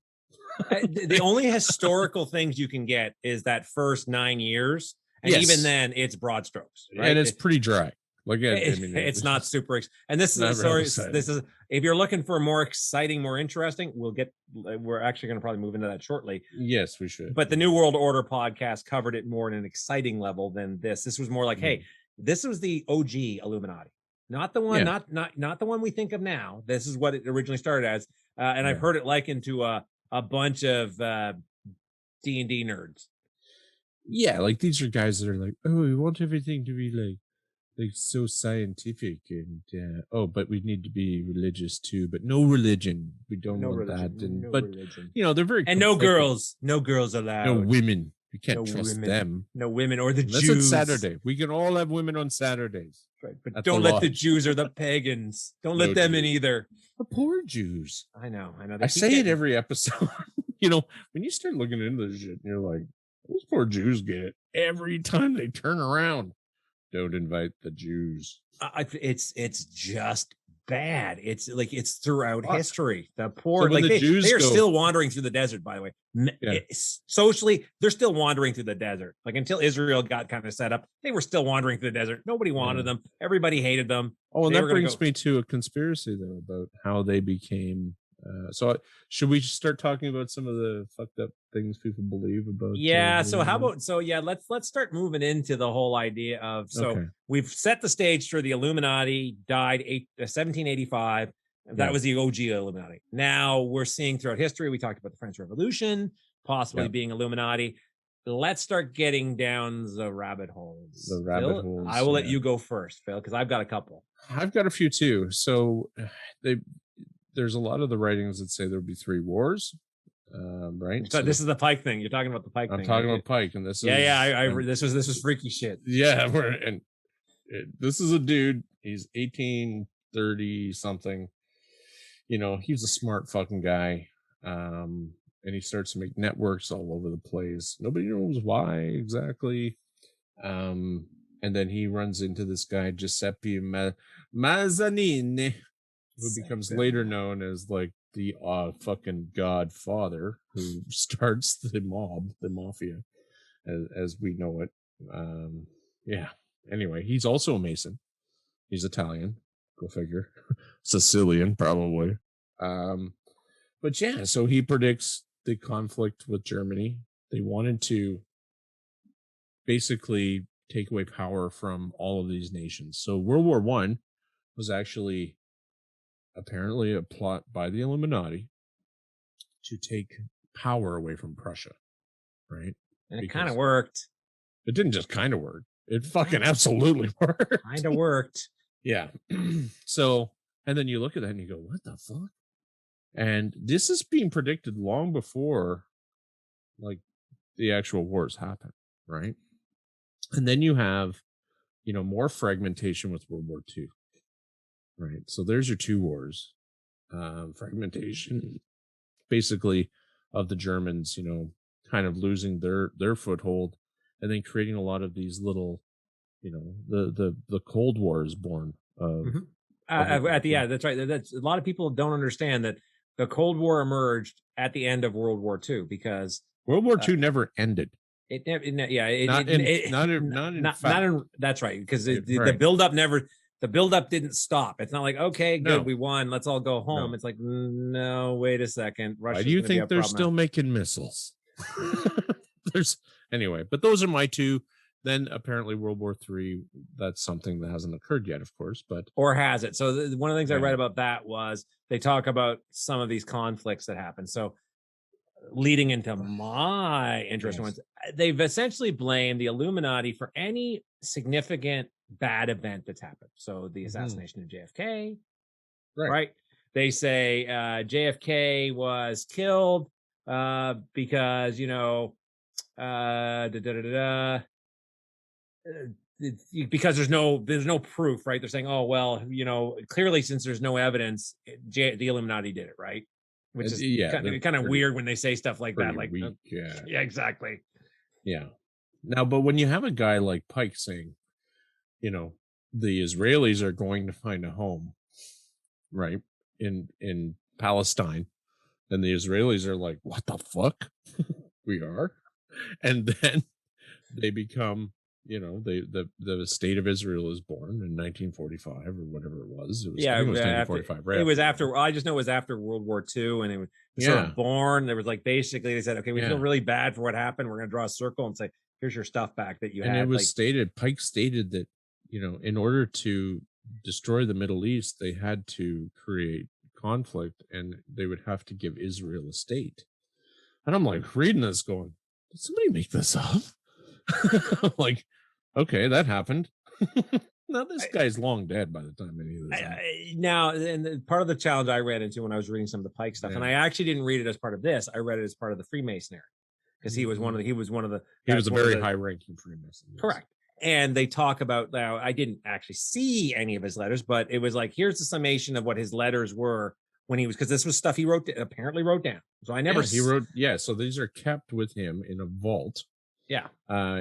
The only historical things you can get is that first 9 years. And even then it's broad strokes. Right? And it's pretty dry. Like it's not super. And this is sorry. This is, if you're looking for more exciting, more interesting, we're actually going to probably move into that shortly. Yes, we should. But the New World Order podcast covered it more in an exciting level than this. This was more like, hey, this was the OG Illuminati, not the one, not the one we think of now. This is what it originally started as, and I've heard it likened to a bunch of D&D nerds. Yeah, like these are guys that are like, oh, we want everything to be like so scientific, and but we need to be religious too, but no religion. We don't want that, and religion. They're very no girls allowed. No women. You can't trust them. No women or the Jews. It's Saturday. We can all have women on Saturdays. Right, but don't let the Jews or the pagans. Don't let them in either. The poor Jews. I know. I say it every episode. When you start looking into this shit, you're like, those poor Jews get it every time they turn around. Don't invite the Jews. It's just bad. It's like it's throughout history. The poor, so they are still wandering through the desert. By the way, socially, they're still wandering through the desert. Like until Israel got kind of set up, they were still wandering through the desert. Nobody wanted them. Everybody hated them. Oh, and that brings me to a conspiracy though about how they became. So should we start talking about some of the fucked up things people believe about? Yeah. So how about, let's start moving into the whole idea of, we've set the stage for the Illuminati died 1785. That was the OG Illuminati. Now we're seeing throughout history, we talked about the French Revolution, possibly being Illuminati. Let's start getting down the rabbit holes. Holes. I will let you go first, Phil, because I've got a couple. I've got a few too. So there's a lot of the writings that say there'll be 3 wars, right? So this is the Pike thing. You're talking about the Pike thing. I'm talking about Pike, and this is this was freaky shit. Yeah, this is a dude. He's 1830 something. He's a smart fucking guy, and he starts to make networks all over the place. Nobody knows why exactly. And then he runs into this guy Giuseppe Mazzanini, who becomes later known as like the fucking godfather who starts the mafia as we know it. Anyway, he's also a Mason. He's Italian, go figure. Sicilian probably. But so he predicts the conflict with Germany. They wanted to basically take away power from all of these nations. So World War I was actually apparently a plot by the Illuminati to take power away from Prussia, right? And it kind of worked. It didn't just kind of work. It fucking absolutely worked. Kind of worked. Yeah. So, and then you look at that and you go, what the fuck? And this is being predicted long before, like, the actual wars happen, right? And then you have, more fragmentation with World War II. Right. So there's your 2 wars. Fragmentation, basically, of the Germans, kind of losing their foothold and then creating a lot of these little, the Cold War is born of. That's right. That's a lot of people don't understand that the Cold War emerged at the end of World War II because World War II never ended. It never. That's right. Because the buildup never. The buildup didn't stop. It's not like, okay, good, we won. Let's all go home. No. It's like, no, wait a second. Why do you think they're still making missiles? Anyway, but those are my 2. then apparently World War III, that's something that hasn't occurred yet, of course, but or has it? So one of the things I read right. about that was they talk about some of these conflicts that happen. So leading into my interesting Yes. ones, they've essentially blamed the Illuminati for any significant bad event that's happened. So the Mhm. assassination of JFK, Right. right? They say JFK was killed because da, da, da, da, because there's no proof, right? They're saying, oh well, clearly since there's no evidence, the Illuminati did it, right? Which is Yeah, kind they're of, kind of pretty weird when they say stuff like that. pretty Like, weak. Yeah. yeah, exactly. Yeah. Now, but when you have a guy like Pike saying, you know, the Israelis are going to find a home, right, in Palestine, and the Israelis are like, what the fuck? We are, and then they become, the state of Israel is born in 1945 or whatever it was. I Yeah, think it was after 1945, right it was after the war. after. I just know it was after World War II, and it was sort Yeah, of born. There was like basically they said, okay, we feel yeah. really bad for what happened. We're going to draw a circle and say, here's your stuff back that you And it had. was Like, stated, Pike stated that, in order to destroy the Middle East, they had to create conflict and they would have to give Israel a state. And I'm like reading this going, did somebody make this up? I'm like, okay, that happened. Now this guy's long dead by the time any of this happened. now, and part of the challenge I ran into when I was reading some of the Pike stuff, and Yeah. I actually didn't read it as part of this. I read it as part of the Freemasonry because he was one of the He was that's a one of very the high ranking Freemason. Yes. correct. And they talk about, now I didn't actually see any of his letters, but it was like, here's the summation of what his letters were when he was, because this was stuff he apparently wrote down. So I never, Yeah, he wrote, yeah, so these are kept with him in a vault yeah,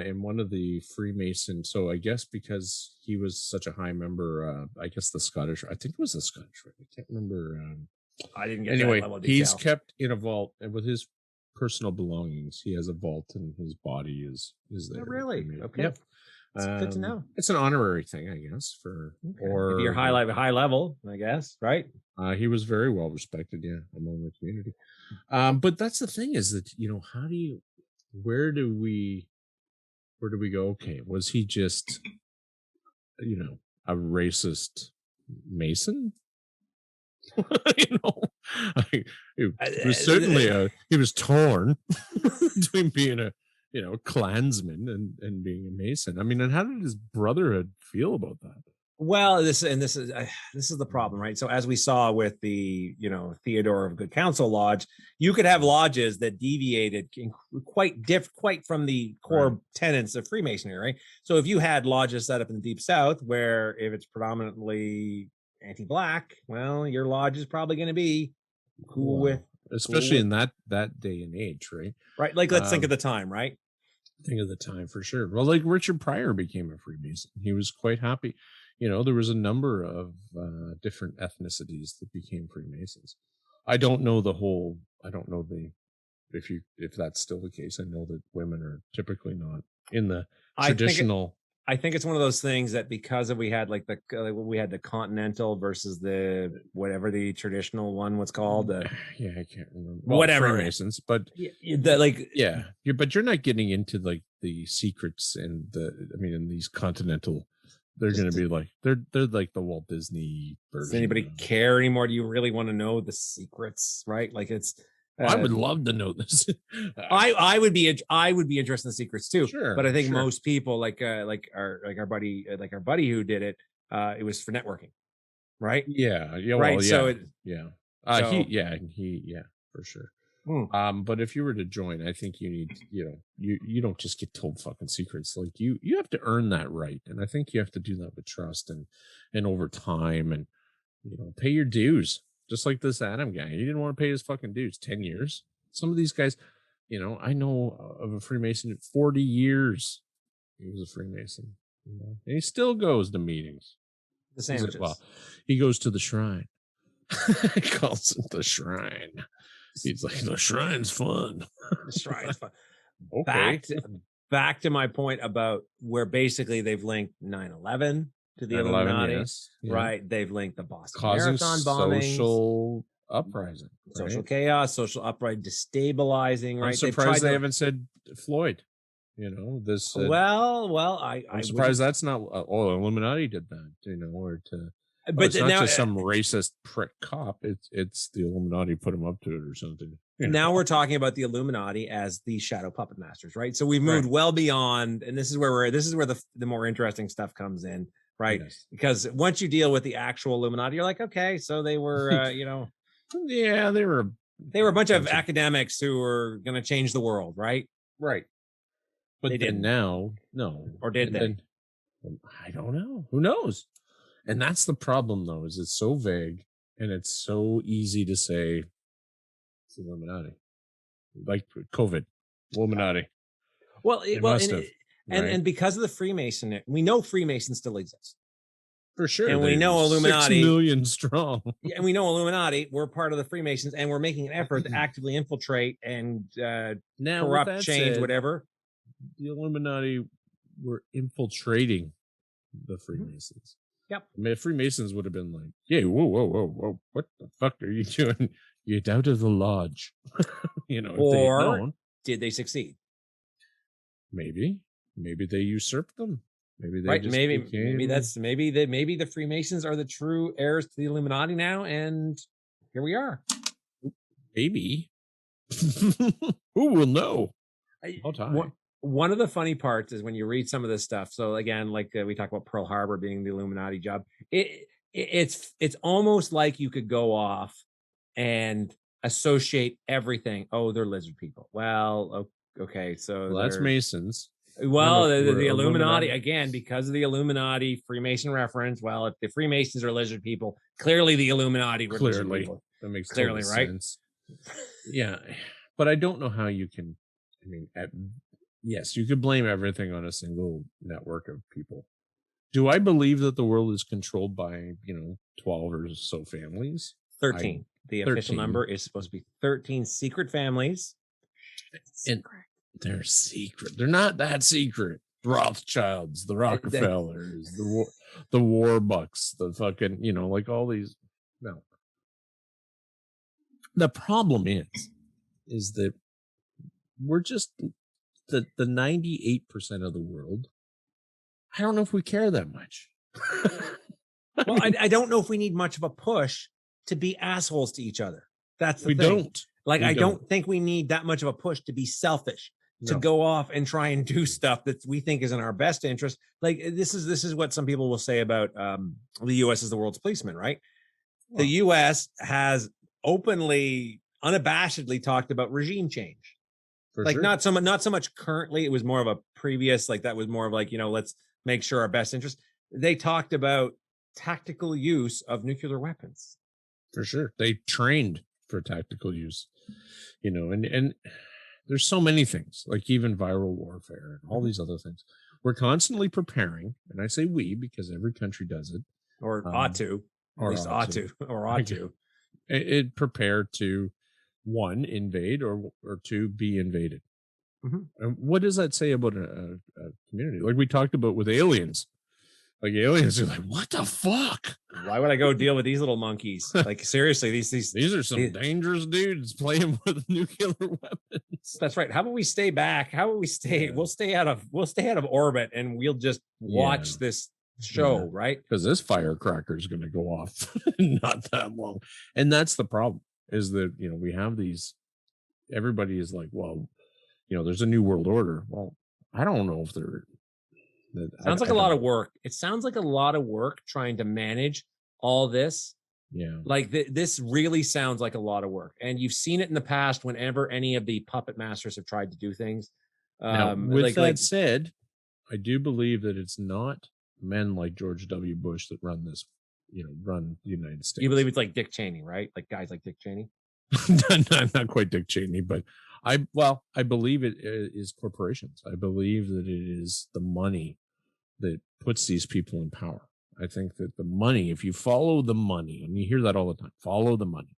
in one of the Freemason. So I guess because he was such a high member, I guess I think it was the Scottish, I can't remember. I didn't get that Anyway, level of he's detail. kept in a vault and with his personal belongings. He has a vault and his body is there. Oh, really? Okay. Yep. It's good to know. It's an honorary thing, I guess, for If you're high level, I guess, right? He was very well respected, yeah, among the community. But that's the thing is that, how do you, where do we go? Okay, was he just, a racist Mason? you know, he was certainly he was torn between being a, Klansman and being a Mason. I mean, and how did his brotherhood feel about that? Well, this is the problem, right? So as we saw with the Theodore of Good Counsel Lodge, you could have lodges that deviated quite from the core Right. tenets of Freemasonry, right? So if you had lodges set up in the Deep South, where if it's predominantly anti-black, well, your lodge is probably going to be cool Wow. with, Especially in that day and age, right? right? Like, let's think of the time, right? Think of the time for sure. Well, like Richard Pryor became a Freemason. He was quite happy. There was a number of different ethnicities that became Freemasons. I don't know if that's still the case. I know that women are typically not in the traditional. I think it's one of those things that because of we had the continental versus the whatever the traditional one was called, yeah, I can't remember. Whatever Freemasons, but yeah, but you're not getting into like the secrets and in these continental, they're going to be like they're like the Walt Disney version. Does anybody care anymore? Do you really want to know the secrets, right? Like it's. I would love to know this. I would be interested in the secrets too. Sure, but I think most people like our buddy who did it, it was for networking, right? Yeah, yeah, right. Well, So he for sure. But if you were to join, I think you need, you don't just get told fucking secrets. Like you have to earn that right, and I think you have to do that with trust and over time, and pay your dues. Just like this Adam guy, he didn't want to pay his fucking dues. 10 years. Some of these guys, I know of a Freemason 40 years. He was a Freemason, and he still goes to meetings. The sandwiches. Well, he goes to the shrine. He calls it the shrine. He's like, the shrine's fun. The shrine's fun. Okay. Back to my point about where basically they've linked 9/11 to the Illuminati, yes. right? They've linked the Boston Causing Marathon bombings, social uprising, social chaos, social uprising, destabilizing. Right? I'm surprised they haven't said Floyd. This. I'm surprised that's not. Illuminati did that. Or to. But it's not just some racist prick cop. It's the Illuminati put him up to it or something. Now we're talking about the Illuminati as the shadow puppet masters, right? So we've moved well beyond, and this is where the more interesting stuff comes in, right? Yes. Because once you deal with the actual Illuminati, you're like, okay, so they were, yeah, they were a bunch of academics who were going to change the world, right? Right. But they didn't. Now, no. Or did they? Then, I don't know. Who knows? And that's the problem, though, is it's so vague and it's so easy to say it's Illuminati, like COVID, Illuminati. Well, and because of the Freemason, we know Freemasons still exist for sure, and we know Illuminati 6 million strong. And we know Illuminati. We're part of the Freemasons, and we're making an effort to actively infiltrate and now corrupt, change, whatever. The Illuminati were infiltrating the Freemasons. Yep. I mean, Freemasons would have been like, "Yeah, whoa, what the fuck are you doing? Get out of the lodge." Or did they succeed? Maybe they usurped them. Maybe they right. Maybe the Freemasons are the true heirs to the Illuminati now, and here we are. Maybe. Who will know? One of the funny parts is when you read some of this stuff. So again, like we talk about Pearl Harbor being the Illuminati job. It's almost like you could go off and associate everything. Oh, they're lizard people. Well, okay, so that's Masons. Well, the Illuminati again, because of the Illuminati Freemason reference. Well, if the Freemasons are lizard people, clearly the Illuminati were lizard people. That makes clearly right. Sense. Yeah, but I don't know how you can. I mean, yes, you could blame everything on a single network of people. Do I believe that the world is controlled by 12 or so families? 13. The official number is supposed to be 13 secret families. And they're secret. They're not that secret. The Rothschilds, the Rockefellers, the Warbucks, the fucking, like all these. No. The problem is that we're just the 98% of the world. I don't know if we care that much. Well, I don't know if we need much of a push to be assholes to each other. That's the thing. Don't. Like, I don't think we need that much of a push to be selfish, to go off and try and do stuff that we think is in our best interest. Like this is what some people will say about the U.S. as the world's policeman, right? Well, the U.S. has openly, unabashedly talked about regime change. Like sure. not so much currently. It was more of a previous, like that was more of like, let's make sure our best interest. They talked about tactical use of nuclear weapons. For sure. They trained for tactical use, and there's so many things, like even viral warfare and all these other things. We're constantly preparing, and I say we because every country does it. Or ought to. It prepared to, one, invade, or two, be invaded. Mm-hmm. And what does that say about a community? Like we talked about with aliens. Like aliens are like, what the fuck? Why would I go deal with these little monkeys? Like seriously, these are some dangerous dudes playing with nuclear weapons. That's right. How about we stay back? How about we stay? Yeah. We'll stay out of orbit, and we'll just watch this show, right? Because this firecracker is going to go off not that long, and that's the problem. Is that we have these. Everybody is like, well, there's a new world order. Well, I don't know if they're. Sounds like a lot of work. It sounds like a lot of work trying to manage all this. Yeah. Like this really sounds like a lot of work. And you've seen it in the past whenever any of the puppet masters have tried to do things. Now, with that said, I do believe that it's not men like George W. Bush that run this, run the United States. You believe it's like Dick Cheney, right? Like guys like Dick Cheney? not quite Dick Cheney, but I believe it is corporations. I believe that it is the money that puts these people in power. I think that the money, if you follow the money, and you hear that all the time, follow the money.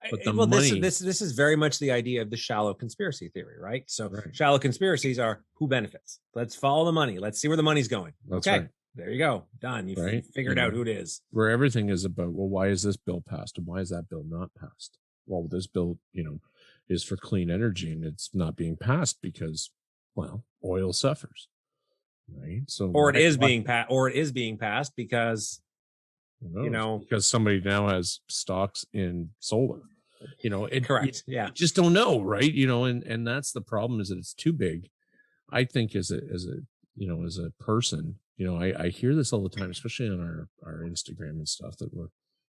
But the money. This is very much the idea of the shallow conspiracy theory, right? So shallow conspiracies are who benefits. Let's follow the money. Let's see where the money's going. That's okay. Right. There you go. Done. You figured out who it is. Where everything is about, well, why is this bill passed and why is that bill not passed? Well, this bill, is for clean energy and it's not being passed because Well, oil suffers, right? So or it is being passed because because somebody now has stocks in solar. Correct. Yeah. You just don't know, right? And that's the problem, is that it's too big. I think as a person, I hear this all the time, especially on our Instagram and stuff, that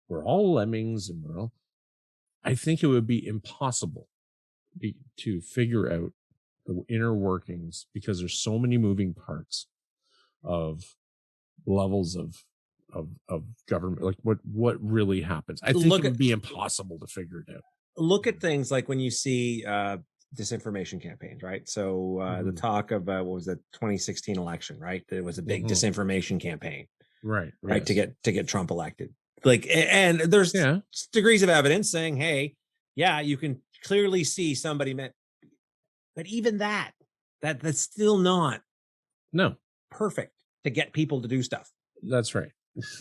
we're all lemmings, and I think it would be impossible to figure out the inner workings, because there's so many moving parts of levels of government, like what really happens. I think it would be impossible to figure it out. Look at things like when you see disinformation campaigns, right? So the talk of what was the 2016 election, right? There was a big disinformation campaign, right? Yes. to get Trump elected. Like, and there's degrees of evidence saying, hey, yeah, you can clearly see somebody meant, but even that's still not perfect to get people to do stuff. That's right.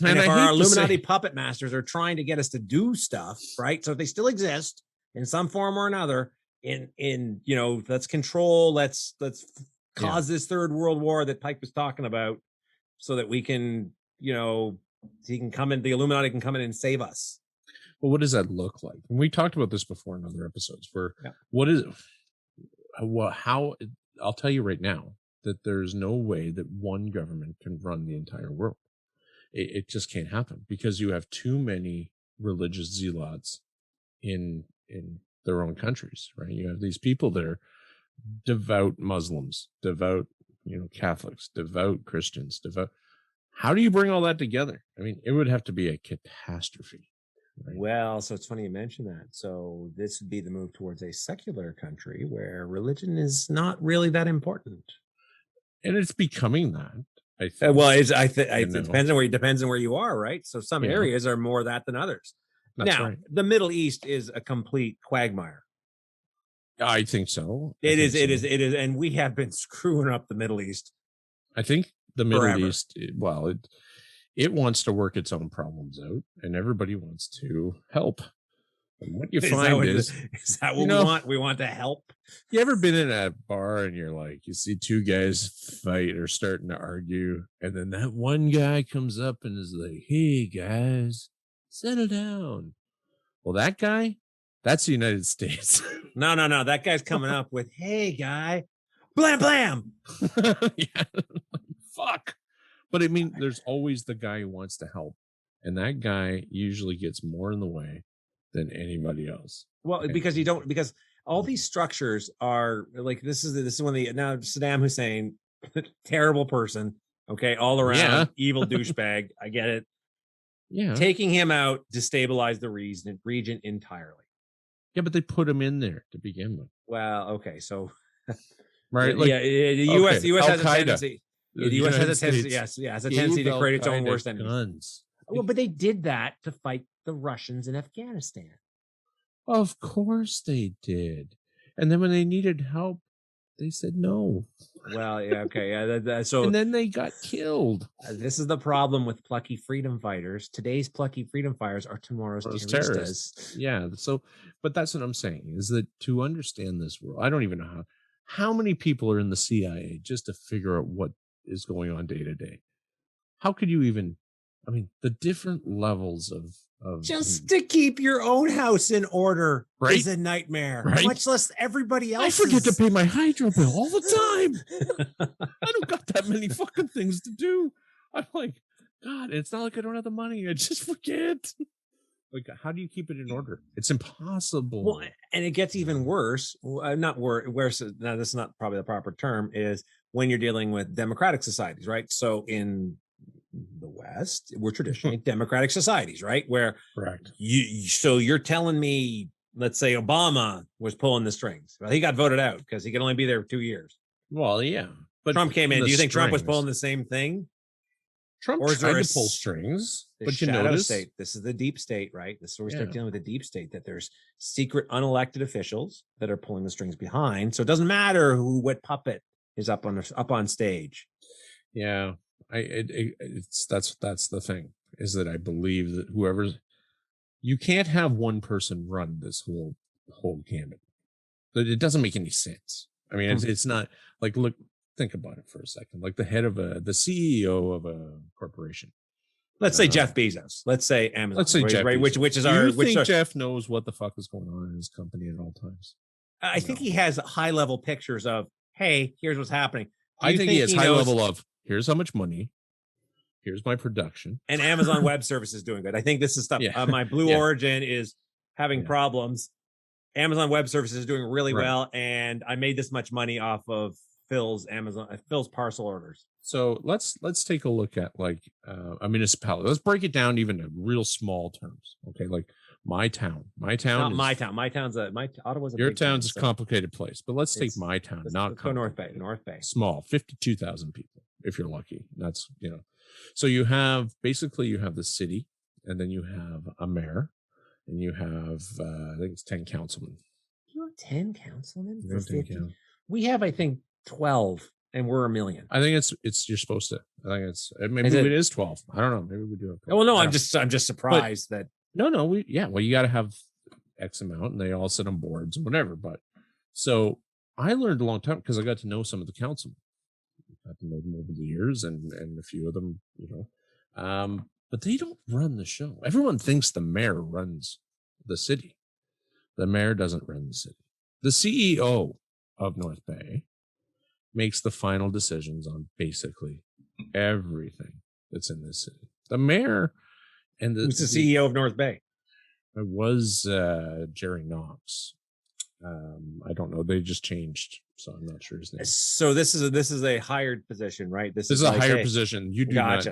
And if our Illuminati puppet masters are trying to get us to do stuff, right? So if they still exist in some form or another, in let's control, let's cause this third world war that Pike was talking about, so that we can, he can come in, the Illuminati can come in and save us. Well, what does that look like? And we talked about this before in other episodes. What is, how, I'll tell you right now that there's no way that one government can run the entire world. It just can't happen, because you have too many religious zealots in their own countries, right? You have these people that are devout Muslims, devout, Catholics, devout Christians, devout. How do you bring all that together? I mean, it would have to be a catastrophe. Right? Well, so it's funny you mention that. So this would be the move towards a secular country where religion is not really that important, and it's becoming that. I think. It depends on where you are, right? So some areas are more that than others. That's right. The Middle East is a complete quagmire. I think so. It is, and we have been screwing up the Middle East. I think the Middle East, it wants to work its own problems out, and everybody wants to help. And what you find is that what we want? We want to help. You ever been in a bar and you're like, you see two guys fight or starting to argue, and then that one guy comes up and is like, hey guys, settle down. Well, that guy, that's the United States. No. That guy's coming up with, hey guy, blam, blam. Yeah. Fuck. But I mean, there's always the guy who wants to help. And that guy usually gets more in the way than anybody else. Well, because all these structures are like, this is when now Saddam Hussein, terrible person. Okay. All around evil douchebag. I get it. Yeah. Taking him out destabilized the region entirely. Yeah, but they put him in there to begin with. Well, okay. So, right. The U.S. has a tendency. The U.S. has a tendency, has a tendency to create its own worst enemies. Well, but they did that to fight the Russians in Afghanistan. Of course they did. And then when they needed help, they said no. Well, yeah, okay, yeah. So and then they got killed. This is the problem with plucky freedom fighters. Today's plucky freedom fighters are tomorrow's terrorists. Yeah. So, but that's what I'm saying, is that to understand this world, I don't even know how many people are in the CIA just to figure out what is going on day to day. How could you even? I mean, the different levels of just to keep your own house in order is a nightmare. Right? Much less everybody else. I forget to pay my hydro bill all the time. I don't got that many fucking things to do. I'm like, God, it's not like I don't have the money. I just forget. Like, how do you keep it in order? It's impossible. Well, and it gets even worse. Not worse. Now, this is not probably the proper term. Is when you're dealing with democratic societies, right? So in the West, we're traditionally democratic societies, right? Where correct. So you're telling me, let's say Obama was pulling the strings. Well, he got voted out because he could only be there for 2 years. Well, yeah, but Trump came in. Do you think Trump was pulling the same thing? Trump tried to pull strings, but you notice state. This is the deep state, right? This is where we start dealing with the deep state. That there's secret, unelected officials that are pulling the strings behind. So it doesn't matter what puppet is up on stage. Yeah. That's the thing, is that I believe that you can't have one person run this whole gambit. It doesn't make any sense. I mean, it's not like, look, think about it for a second. Like the head of the CEO of a corporation. Let's say Jeff Bezos. Let's say Amazon. Let's say Jeff right? Bezos. Which is Do our. you Which think our, Jeff knows what the fuck is going on in his company at all times? I think he has high level pictures of, hey, here's what's happening. I think he has high level of, here's how much money, here's my production, and Amazon Web Services doing good. I think this is stuff. My Blue Origin is having problems. Amazon Web Services is doing really well, and I made this much money off of Phil's parcel orders. So let's take a look at like a municipality. Let's break it down even to real small terms. Okay, like my town. Not my town. My town's Ottawa's a your big town's town, a complicated place, but let's take my town. Not go North Bay. Small, 52,000 people if you're lucky. That's So you have the city, and then you have a mayor, and you have I think it's 10 councilmen. You have 10 councilmen? We have, I think, 12, and we're a million. I think it's you're supposed to. I think maybe it is 12. I don't know. Maybe we do. Well, no, I'm just surprised that. No, well, you got to have X amount, and they all sit on boards and whatever. But so I learned a long time because I got to know some of the councilmen. I got to know them over the years, and a few of them, but they don't run the show. Everyone thinks the mayor runs the city. The mayor doesn't run the city. The CEO of North Bay makes the final decisions on basically everything that's in this city. The mayor and who's the CEO of North Bay? It was Jerry Knox. I don't know. They just changed, so I'm not sure his name. So this is a hired position, right? This is a higher position. You do not.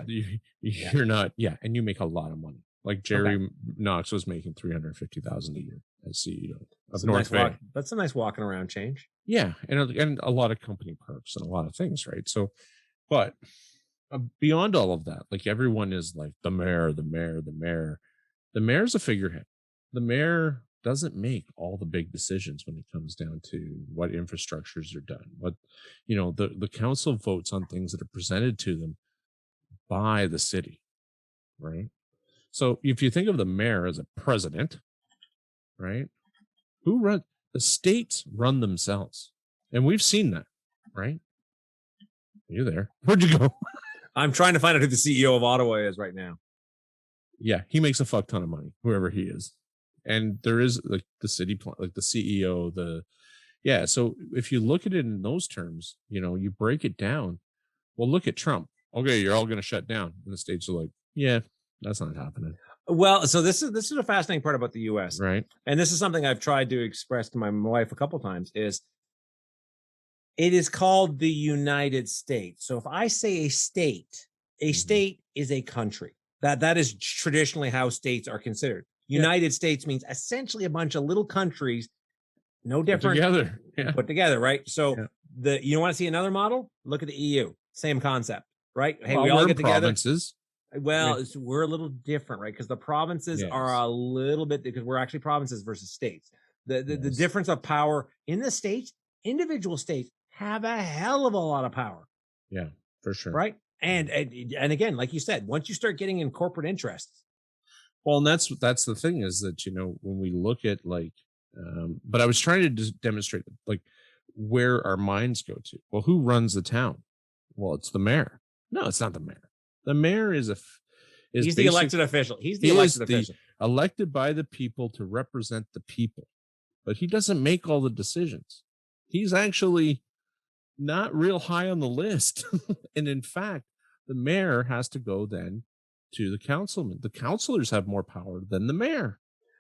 You're not. Yeah, and you make a lot of money. Like Jerry Knox was making $350,000 a year as CEO of North Bay. That's a nice walking around change. Yeah, and a lot of company perks and a lot of things, right? So, but beyond all of that, like everyone is like the mayor. The mayor's a figurehead. The mayor doesn't make all the big decisions when it comes down to what infrastructures are done. What the council votes on things that are presented to them by the city, right? So if you think of the mayor as a president, right? The states run themselves. And we've seen that, right? You're there. Where'd you go? I'm trying to find out who the CEO of Ottawa is right now. Yeah, he makes a fuck ton of money, whoever he is. And there is like the city, like the CEO, so if you look at it in those terms, you break it down. Well, look at Trump. Okay, you're all going to shut down. And the states are like, yeah, that's not happening. Well, so this is a fascinating part about the U.S. Right. And this is something I've tried to express to my wife a couple of times is it is called the United States. So if I say a state is a country. That is traditionally how states are considered. United States means essentially a bunch of little countries, no different, put together, right? So you want to see another model? Look at the EU, same concept, right? Hey, we all get together. Provinces. Well, we're a little different, right? Because the provinces are a little bit, because we're actually provinces versus states. The difference of power in the states, individual states have a hell of a lot of power. Yeah, for sure. Right. And again, like you said, once you start getting in corporate interests. Well, and that's the thing is that, when we look at like, but I was trying to demonstrate like where our minds go to. Well, who runs the town? Well, it's the mayor. No, it's not the mayor. The mayor is he's the elected official. He's the elected official. Elected by the people to represent the people. But he doesn't make all the decisions. He's actually not real high on the list. And in fact, the mayor has to go then to the councilman. The councilors have more power than the mayor.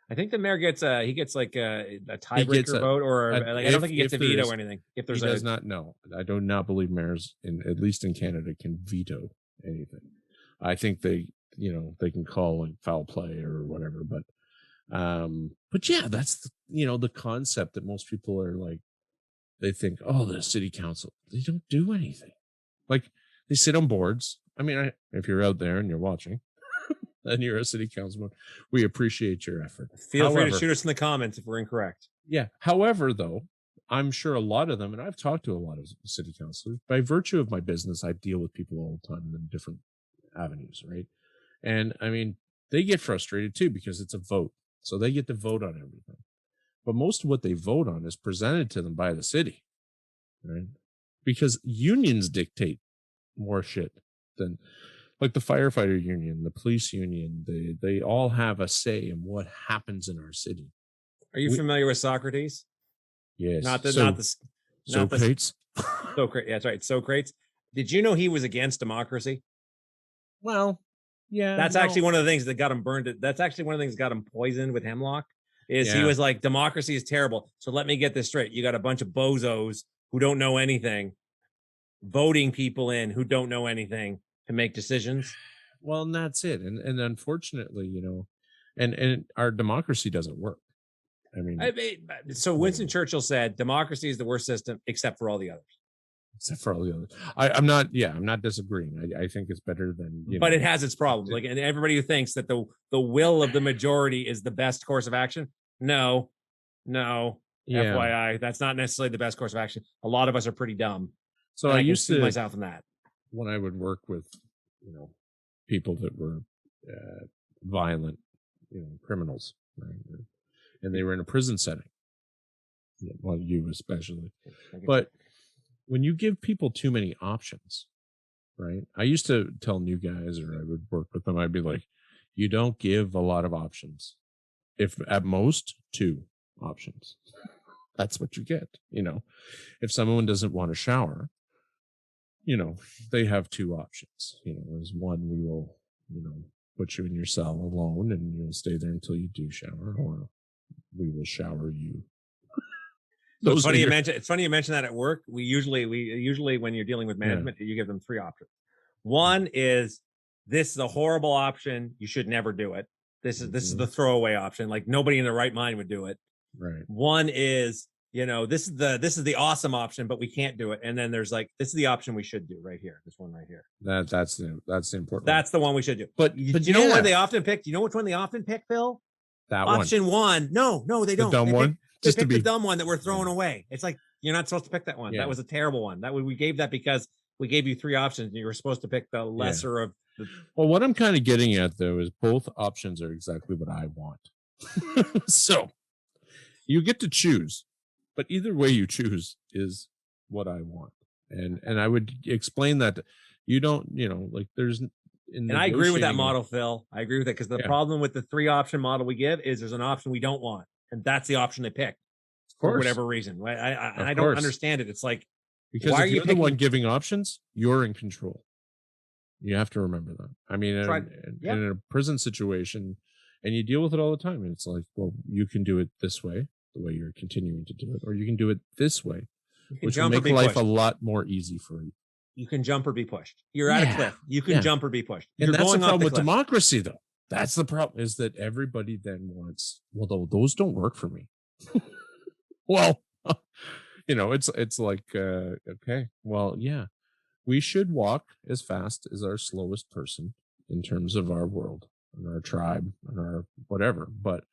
I think the mayor gets a tiebreaker vote, or I don't think he gets a veto or anything. If there's does not know. I do not believe mayors at least in Canada can veto anything. I think they can call like foul play or whatever, but yeah, that's the concept that most people are like, they think, oh, the city council, they don't do anything. Like they sit on boards. I mean, if you're out there and you're watching and you're a city councilman, we appreciate your effort. Feel free to shoot us in the comments if we're incorrect. Yeah. However, though, I'm sure a lot of them, and I've talked to a lot of city councilors, by virtue of my business, I deal with people all the time in different avenues, right? And I mean, they get frustrated too because it's a vote. So they get to vote on everything. But most of what they vote on is presented to them by the city. right? Because unions dictate more shit than like the firefighter union, the police union. They all have a say in what happens in our city. Are you familiar with Socrates? Yes. Not the Socrates. Socrates. That's right. Socrates. Did you know he was against democracy? Well, yeah. That's actually one of the things that got him burned. That's actually one of the things that got him poisoned with hemlock. Is he was like, democracy is terrible. So let me get this straight. You got a bunch of bozos who don't know anything, voting people in who don't know anything to make decisions. Well, and that's it. And unfortunately, and our democracy doesn't work. I mean, so Winston Churchill said democracy is the worst system except for all the others. Except for all the others. I'm not disagreeing. I think it's better than, but it has its problems. Like, and everybody who thinks that the will of the majority is the best course of action. No. FYI, that's not necessarily the best course of action. A lot of us are pretty dumb. So I used to see myself in that when I would work with, people that were violent, criminals, right? And they were in a prison setting. Well, you especially, but when you give people too many options, right? I used to tell new guys, or I would work with them, I'd be like, you don't give a lot of options. If at most 2 options, that's what you get. If someone doesn't want to shower, they have 2 options. There's one, we will, put you in your cell alone and you'll stay there until you do shower, or we will shower you. It's funny you mention that at work. We usually when you're dealing with management, you give them 3 options. One is, this is a horrible option. You should never do it. This is the throwaway option. Like, nobody in their right mind would do it. Right. One is, this is the awesome option, but we can't do it. And then there's like, this is the option we should do right here. This one right here. That's the important. That's the one we should do. But you know what they often pick? Do you know which one they often pick, Phil? That option one. No, they don't. The dumb one. They picked the dumb one that we're throwing away. It's like, you're not supposed to pick that one. That was a terrible one. We gave that because we gave you 3 options and you were supposed to pick the lesser of the. Well, what I'm kind of getting at though is both options are exactly what I want. So you get to choose, but either way you choose is what I want. And I would explain that you don't, like there's. And I agree with that model, Phil. I agree with that, because the problem with the 3 option model we give is there's an option we don't want. And that's the option they picked for whatever reason. I don't understand it. It's like, because why if you're the one giving options, you're in control. You have to remember that. I mean, in a prison situation, and you deal with it all the time. And it's like, well, you can do it this way, the way you're continuing to do it, or you can do it this way, which will make life a lot more easy for you. You can jump or be pushed. You're at a cliff. You can jump or be pushed. And that's the problem with democracy, though. That's the problem, is that everybody then wants, well, those don't work for me. Well, it's like, okay, well, yeah, we should walk as fast as our slowest person in terms of our world and our tribe and our whatever. But,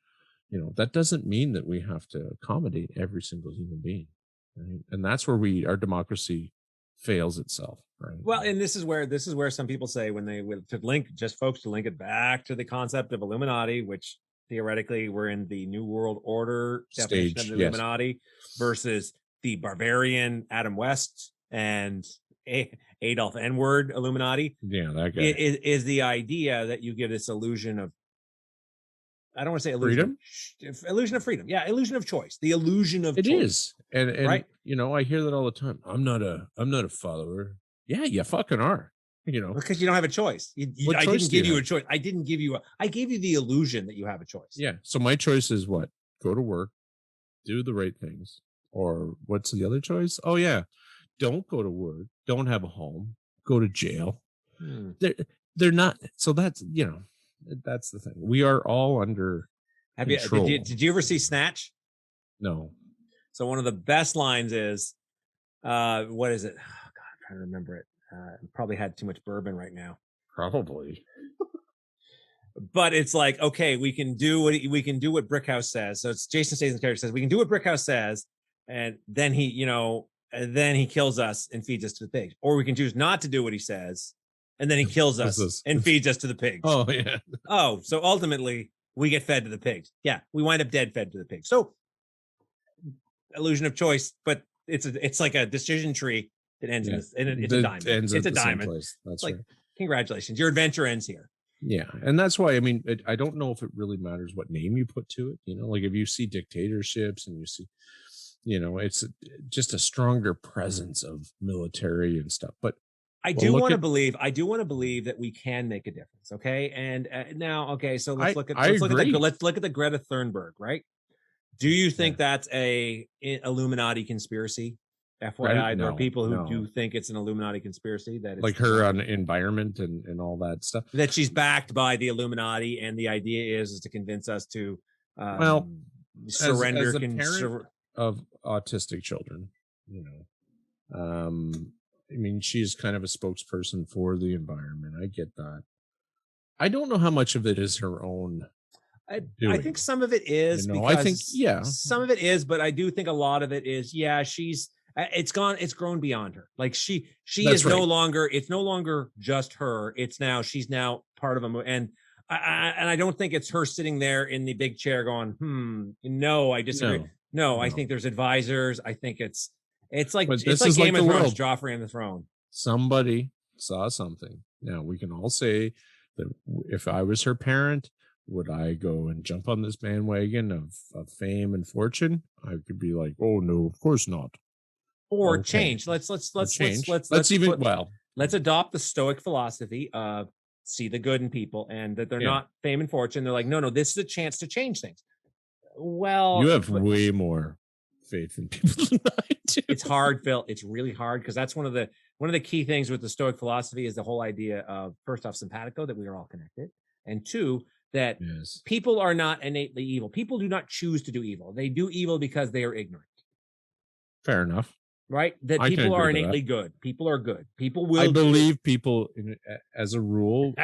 that doesn't mean that we have to accommodate every single human being. Right? And that's where our democracy fails itself. Right. Well, and this is where some people say, when they to link it back to the concept of Illuminati, which theoretically we're in the New World Order definition of the Illuminati versus the Bavarian Adam West and Adolf N-word Illuminati. Yeah, that guy is the idea that you give this illusion of, I don't want to say illusion, illusion of freedom. Yeah, illusion of choice. The illusion of choice. It is, and right. I hear that all the time. I'm not a follower. Yeah, you fucking are. Because you don't have a choice. I didn't give you a choice. I gave you the illusion that you have a choice. Yeah. So my choice is what? Go to work, do the right things. Or what's the other choice? Oh yeah. Don't go to work. Don't have a home. Go to jail. They're not. So that's, that's the thing. We are all under control. Did you ever see Snatch? No. So one of the best lines is, what is it? Oh God, I'm trying to remember it. Probably had too much bourbon right now. Probably. But it's like, okay, we can do what Brickhouse says. So it's Jason Statham's character says, we can do what Brickhouse says, and then he kills us and feeds us to the pigs. Or we can choose not to do what he says, and then he kills us and feeds us to the pigs. Oh, yeah. Oh, so ultimately we get fed to the pigs. Yeah, we wind up dead fed to the pigs. So illusion of choice, but it's like a decision tree that ends in this, and it's a diamond. It's a diamond. That's like, right. Congratulations, your adventure ends here. Yeah, and that's why, I mean, I don't know if it really matters what name you put to it. You know, like if you see dictatorships and you see, you know, it's just a stronger presence of military and stuff. But I do want to believe that we can make a difference. Okay, and now, okay, so let's look at the Greta Thunberg, right? Do you think that's a Illuminati conspiracy? FYI, there are people who do think it's an Illuminati conspiracy, that it's like her on environment and all that stuff, that she's backed by the Illuminati, and the idea is to convince us to surrender. As a parent of autistic children, you know, I mean, she's kind of a spokesperson for the environment. I get that. I don't know how much of it is her own. I think some of it is. I think some of it is, but I do think a lot of it is. Yeah, it's grown beyond her. Like she is no longer. It's no longer just her. She's now part of a and I don't think it's her sitting there in the big chair going, no, I disagree. No, I think there's advisors. I think it's like Game of Thrones, Joffrey on the throne. Somebody saw something. Now we can all say that if I was her parent, would I go and jump on this bandwagon of fame and fortune? I could be like, oh no, of course not. Or change. Let's adopt the Stoic philosophy of see the good in people, and that they're not fame and fortune. They're like, no, this is a chance to change things. Well, you have way more faith in people than I do. It's hard, Phil. It's really hard, because that's one of the key things with the Stoic philosophy is the whole idea of, first off, simpatico, that we are all connected, and two, that people are not innately evil. People do not choose to do evil. They do evil because they are ignorant. Fair enough. Right? That people are innately good. People are good. People will. I believe people, as a rule,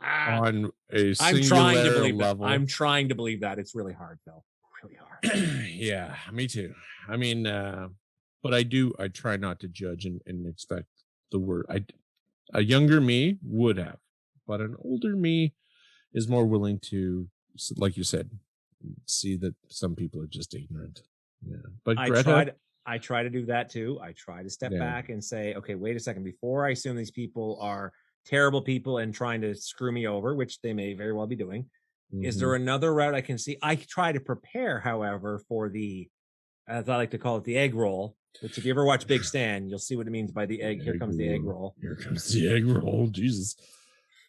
on a singular level. I'm trying to believe that. It's really hard, though. Really hard. Yeah, me too. I mean, but I try not to judge and expect the word. A younger me would have, but an older me is more willing to, like you said, see that some people are just ignorant. Yeah, but I try to do that too. I try to step back and say, okay, wait a second. Before I assume these people are terrible people and trying to screw me over, which they may very well be doing, is there another route I can see? I try to prepare, however, for the, as I like to call it, the egg roll, which if you ever watch Big Stan, you'll see what it means by the egg. Here comes the egg roll. Here comes the egg roll. Jesus.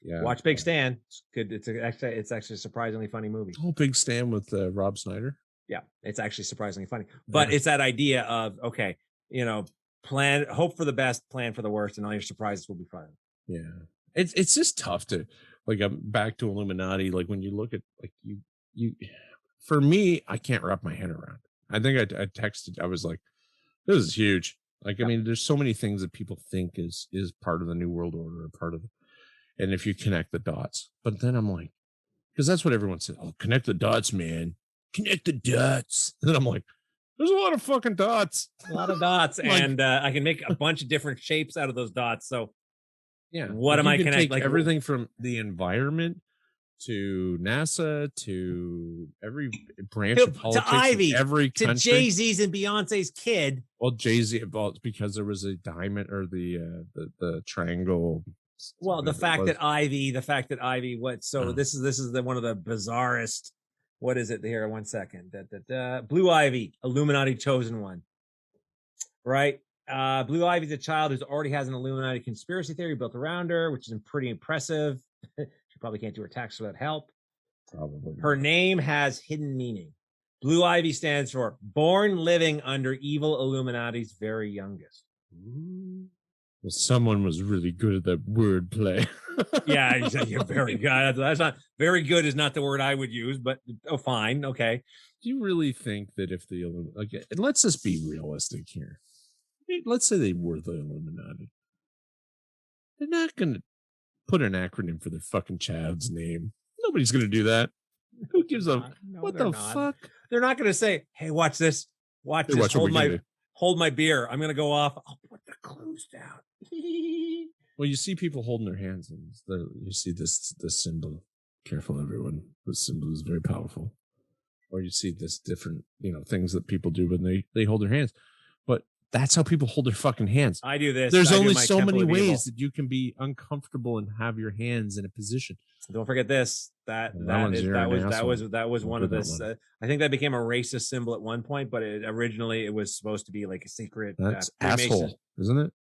Yeah. Watch Big Stan. It's good. It's actually a surprisingly funny movie. Oh, Big Stan with Rob Schneider. Yeah, it's actually surprisingly funny. But it's that idea of, okay, hope for the best, plan for the worst, and all your surprises will be fun. Yeah. It's just tough to, like, I'm back to Illuminati. Like, when you look at, like, you for me, I can't wrap my head around. I think I texted, I was like, this is huge. Like, I mean, there's so many things that people think is part of the New World Order, and if you connect the dots. But then I'm like, because that's what everyone said. Oh, connect the dots, man. Connect the dots. And I'm like, there's a lot of fucking dots. A lot of dots. And I can make a bunch of different shapes out of those dots. So yeah, what am I connecting? Like everything from the environment to NASA to every branch of politics, to Ivy, every country, to Jay-Z's and Beyonce's kid. Well, Jay-Z, because there was a diamond or the triangle. Well, the fact that Ivy, this is one of the bizarrest. What is it here? 1 second. Blue Ivy, Illuminati chosen one. Right? Blue Ivy's a child who already has an Illuminati conspiracy theory built around her, which is pretty impressive. She probably can't do her taxes without help. Probably. Her name has hidden meaning. Blue Ivy stands for born living under evil Illuminati's very youngest. Ooh. Well, someone was really good at that word play. Yeah, you're very good. That's not very good is not the word I would use, but fine, okay. Do you really think that if let's just be realistic here. Let's say they were the Illuminati. They're not going to put an acronym for their fucking child's name. Nobody's going to do that. Who gives a what the fuck? They're not going to say, "Hey, watch this. Watch this. Hold my beer. I'm going to go off. I'll put the clues down." Well, you see people holding their hands, and you see this symbol. Careful, everyone. This symbol is very powerful. Or you see this different, things that people do when they hold their hands. But That's how people hold their fucking hands. I do this. There's I do only my so Temple many of Evil. ways that you can be uncomfortable and have your hands in a position. Don't forget this. That was one of this. I think that became a racist symbol at one point, but originally it was supposed to be like a secret. That's asshole, isn't it?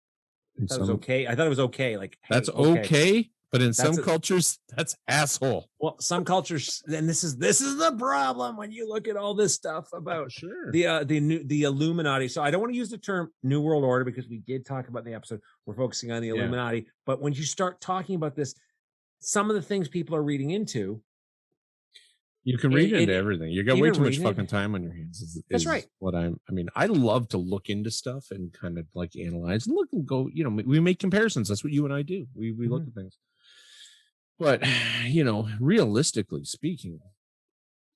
I thought it was okay. I thought it was okay. Like, hey, that's okay, but in some cultures, that's asshole. Well, some cultures, and this is the problem when you look at all this stuff about the Illuminati. So I don't want to use the term New World Order because we did talk about in the episode. We're focusing on the Illuminati, but when you start talking about this, some of the things people are reading into. You can read into everything. You got way too much fucking time on your hands. That's right. I mean, I love to look into stuff and kind of like analyze and look and go, you know, we make comparisons. That's what you and I do. We look at things. But, you know, realistically speaking,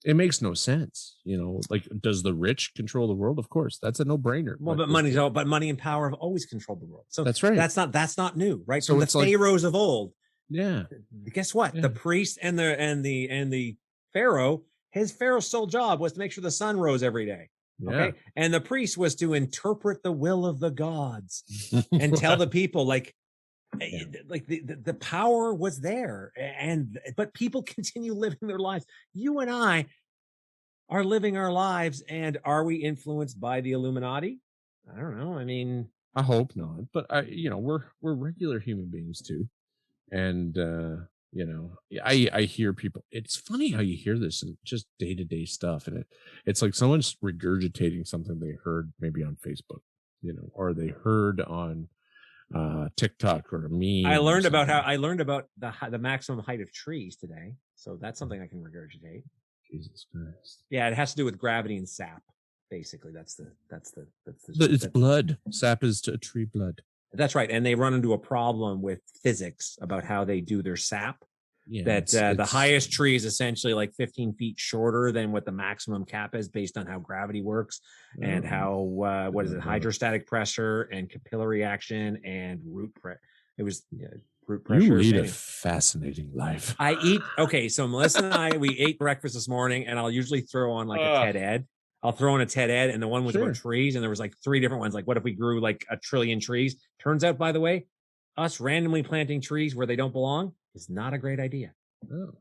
it makes no sense. You know, like, does the rich control the world? Of course, that's a no-brainer. Well, but money and power have always controlled the world. So that's right. That's not new, right? So the pharaohs of old. Yeah. Guess what? Yeah. The priest and the pharaoh, his pharaoh's sole job was to make sure the sun rose every day. Okay. Yeah. And the priest was to interpret the will of the gods and tell the people like the power was there. But people continue living their lives. You and I are living our lives. And are we influenced by the Illuminati? I don't know. I mean, I hope not. But we're regular human beings too. And you know, I hear people. It's funny how you hear this and just day-to-day stuff, and it's like someone's regurgitating something they heard maybe on Facebook, you know, or they heard on TikTok or a meme. I learned about the maximum height of trees today, so that's something I can regurgitate. Jesus Christ! Yeah, it has to do with gravity and sap. Basically, it's blood. Sap is to a tree blood. That's right. And they run into a problem with physics about how they do their sap. Yeah, the highest tree is essentially like 15 feet shorter than what the maximum cap is based on how gravity works and how, hydrostatic pressure and capillary action and root pressure. It was root pressure. You lead a fascinating life. So Melissa and I, we ate breakfast this morning and I'll usually throw on like a TED Ed. I'll throw in a TED Ed, and the one was about trees, and there was like 3 different ones. Like, what if we grew like 1 trillion trees? Turns out, by the way, us randomly planting trees where they don't belong is not a great idea. Oh,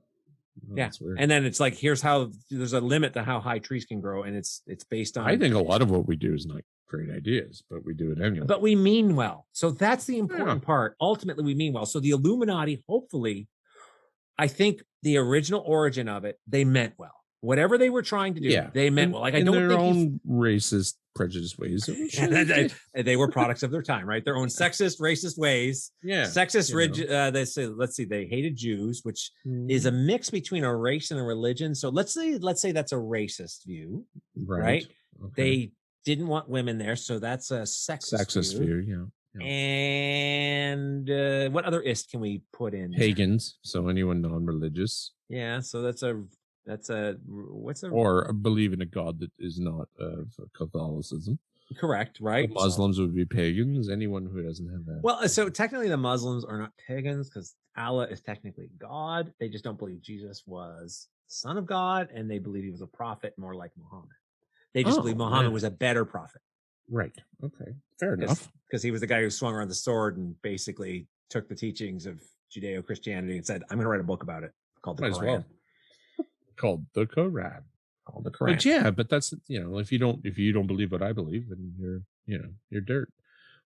yeah. And then it's like, here's how there's a limit to how high trees can grow, and it's based on. I think a lot of what we do is not great ideas, but we do it anyway. But we mean well, so that's the important part. Ultimately, we mean well. So the Illuminati, hopefully, I think the original origin of it, they meant well. Whatever they were trying to do, they meant well. Like, I don't think their own racist, prejudiced ways. They were products of their time, right? Their own sexist, racist ways. Yeah, sexist. They say, let's see, they hated Jews, which is a mix between a race and a religion. So let's say that's a racist view, right? Okay. They didn't want women there, so that's a sexist view. Yeah. And what other ist can we put in? Pagans. So anyone non-religious. Yeah. So that's or believe in a god that is not of Catholicism. Correct, right? The Muslims would be pagans. Anyone who doesn't have that. Well, so technically the Muslims are not pagans because Allah is technically God. They just don't believe Jesus was the son of God, and they believe he was a prophet more like Muhammad. They just believe Muhammad was a better prophet. Right. Okay. Fair enough. Because he was the guy who swung around the sword and basically took the teachings of Judeo-Christianity and said, I'm going to write a book about it called the Quran. Called the Quran. But that's, if you don't believe what I believe, then you're dirt.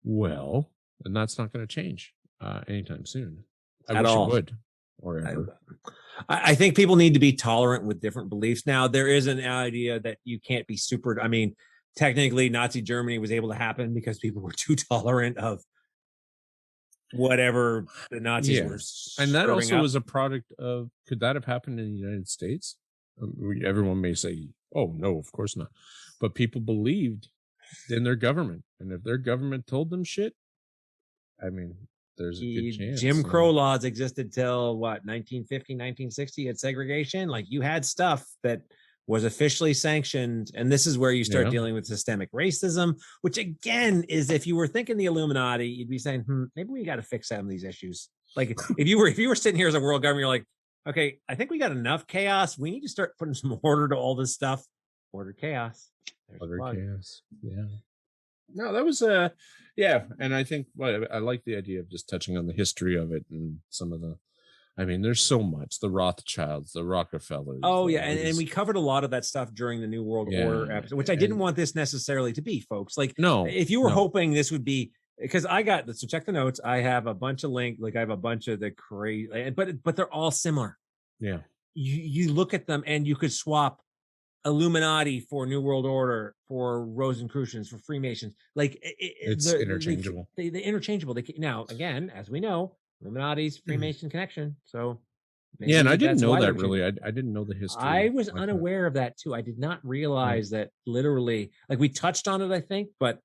Well, and that's not going to change anytime soon. I wish it would, or ever. I think people need to be tolerant with different beliefs. Now, there is an idea that you can't be super. I mean, technically, Nazi Germany was able to happen because people were too tolerant of whatever the Nazis were. And that also was a product of, could that have happened in the United States? Everyone may say, oh, no, of course not. But people believed in their government. And if their government told them shit, I mean, there's a good chance. Jim Crow laws existed till 1950, 1960 at segregation. Like, you had stuff that was officially sanctioned. And this is where you start dealing with systemic racism, which again is, if you were thinking the Illuminati, you'd be saying, maybe we got to fix some of these issues. Like, if you were sitting here as a world government, you're like, okay, I think we got enough chaos. We need to start putting some order to all this stuff. Order chaos. Order chaos. Yeah. No, that was yeah, and I think I like the idea of just touching on the history of it and some of the. I mean, there's so much. The Rothschilds, the Rockefellers. Oh yeah, and we covered a lot of that stuff during the New World Order episode, which I didn't want this necessarily to be, folks. Like, no, if you were hoping this would be, because I got so check the notes. I have a bunch of I have a bunch of the crazy, but they're all similar. Yeah, you look at them and you could swap Illuminati for New World Order, for Rosicrucians, for Freemasons. Like it's interchangeable. They're interchangeable. Now again, as we know, Illuminati's Freemason connection. So yeah, and I didn't know that really. I didn't know the history. I was unaware of that too. I did not realize that literally, like we touched on it, I think, but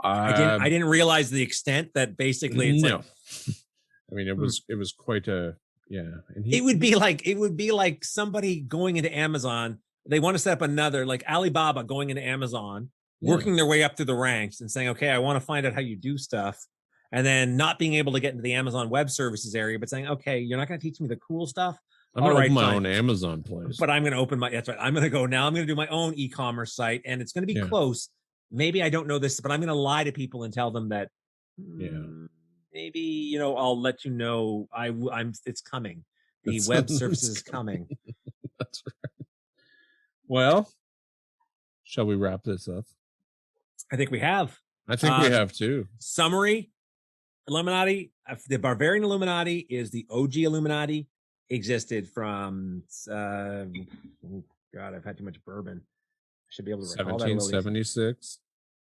I didn't realize the extent that basically it's no. I mean, it was quite a and it would be like somebody going into Amazon. They want to set up another, like Alibaba going into Amazon, working their way up through the ranks and saying, okay, I want to find out how you do stuff. And then not being able to get into the Amazon Web Services area, but saying, okay, you're not going to teach me the cool stuff. I'm going to open my own Amazon place. But I'm going to open that's right. I'm going to go now. I'm going to do my own e-commerce site, and it's going to be close. Maybe I don't know this, but I'm going to lie to people and tell them that maybe, I'll let you know it's coming. The web service is coming. That's right. Well, shall we wrap this up? I think we have. I think we have too. Summary: Illuminati, the Bavarian Illuminati is the OG Illuminati. Existed from God, I've had too much bourbon. I should be able to recall 1776.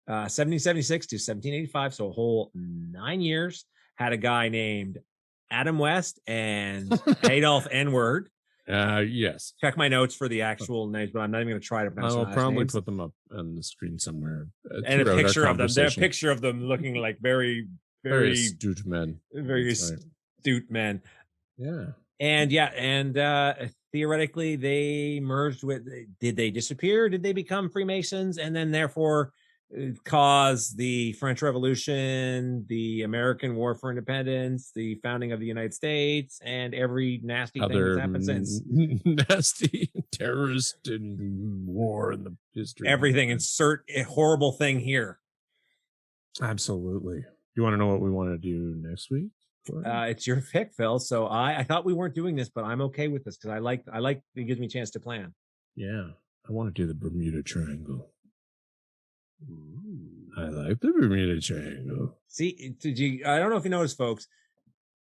1776 to 1785, so a whole 9 years. Had a guy named Adam West and Adolf N-word. Yes. Check my notes for the actual names, but I'm not even going to try to pronounce. I'll probably put them up on the screen somewhere. And a picture of them. There's a picture of them looking like very, very astute men. Very astute men. Yeah. And theoretically, they merged with. Did they disappear? Did they become Freemasons, and then therefore cause the French Revolution, the American War for Independence, the founding of the United States, and every nasty thing that's happened since? Nasty terrorist and war in the history. Everything. Insert a horrible thing here. Absolutely. You want to know what we want to do next week? It's your pick, Phil. So I thought we weren't doing this, but I'm okay with this because I like it gives me a chance to plan. Yeah, I want to do the Bermuda Triangle. I like the Bermuda Triangle. See, I don't know if you noticed, folks.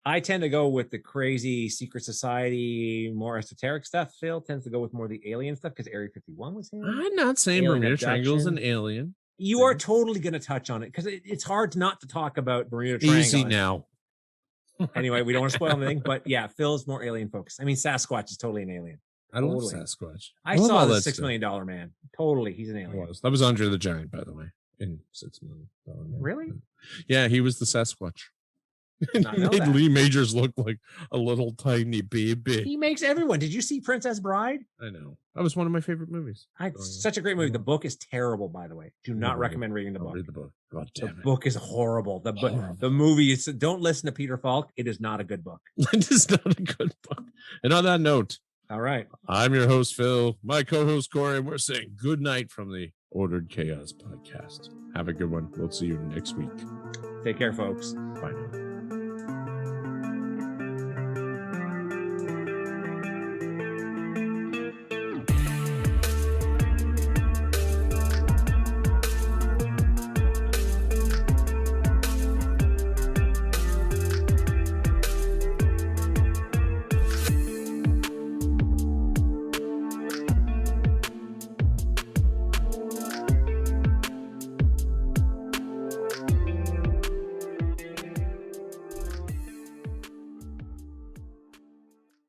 I tend to go with the crazy secret society, more esoteric stuff. Phil tends to go with more the alien stuff because Area 51 was here. I'm not saying Bermuda Triangle is an alien. You are totally going to touch on it because it's hard not to talk about Bermuda Triangle. Easy now. Anyway, we don't want to spoil anything, but yeah, Phil's more alien focused. I mean, Sasquatch is totally an alien. I love Sasquatch. I saw the $6 Million Man. Totally, he's an alien. That was Andre the Giant, by the way, in $6 Million Man. Really? Yeah, he was the Sasquatch. He made Lee Majors look like a little tiny baby. He makes everyone. Did you see Princess Bride? I know. That was one of my favorite movies. Such a great movie. The book is terrible, by the way. Do not recommend reading the book. Read the book. God damn it. The book is horrible. The movie is. Don't listen to Peter Falk. It is not a good book. It is not a good book. And on that note, all right. I'm your host, Phil. My co-host, Corey, and we're saying good night from the Ordered Chaos podcast. Have a good one. We'll see you next week. Take care, folks. Bye now.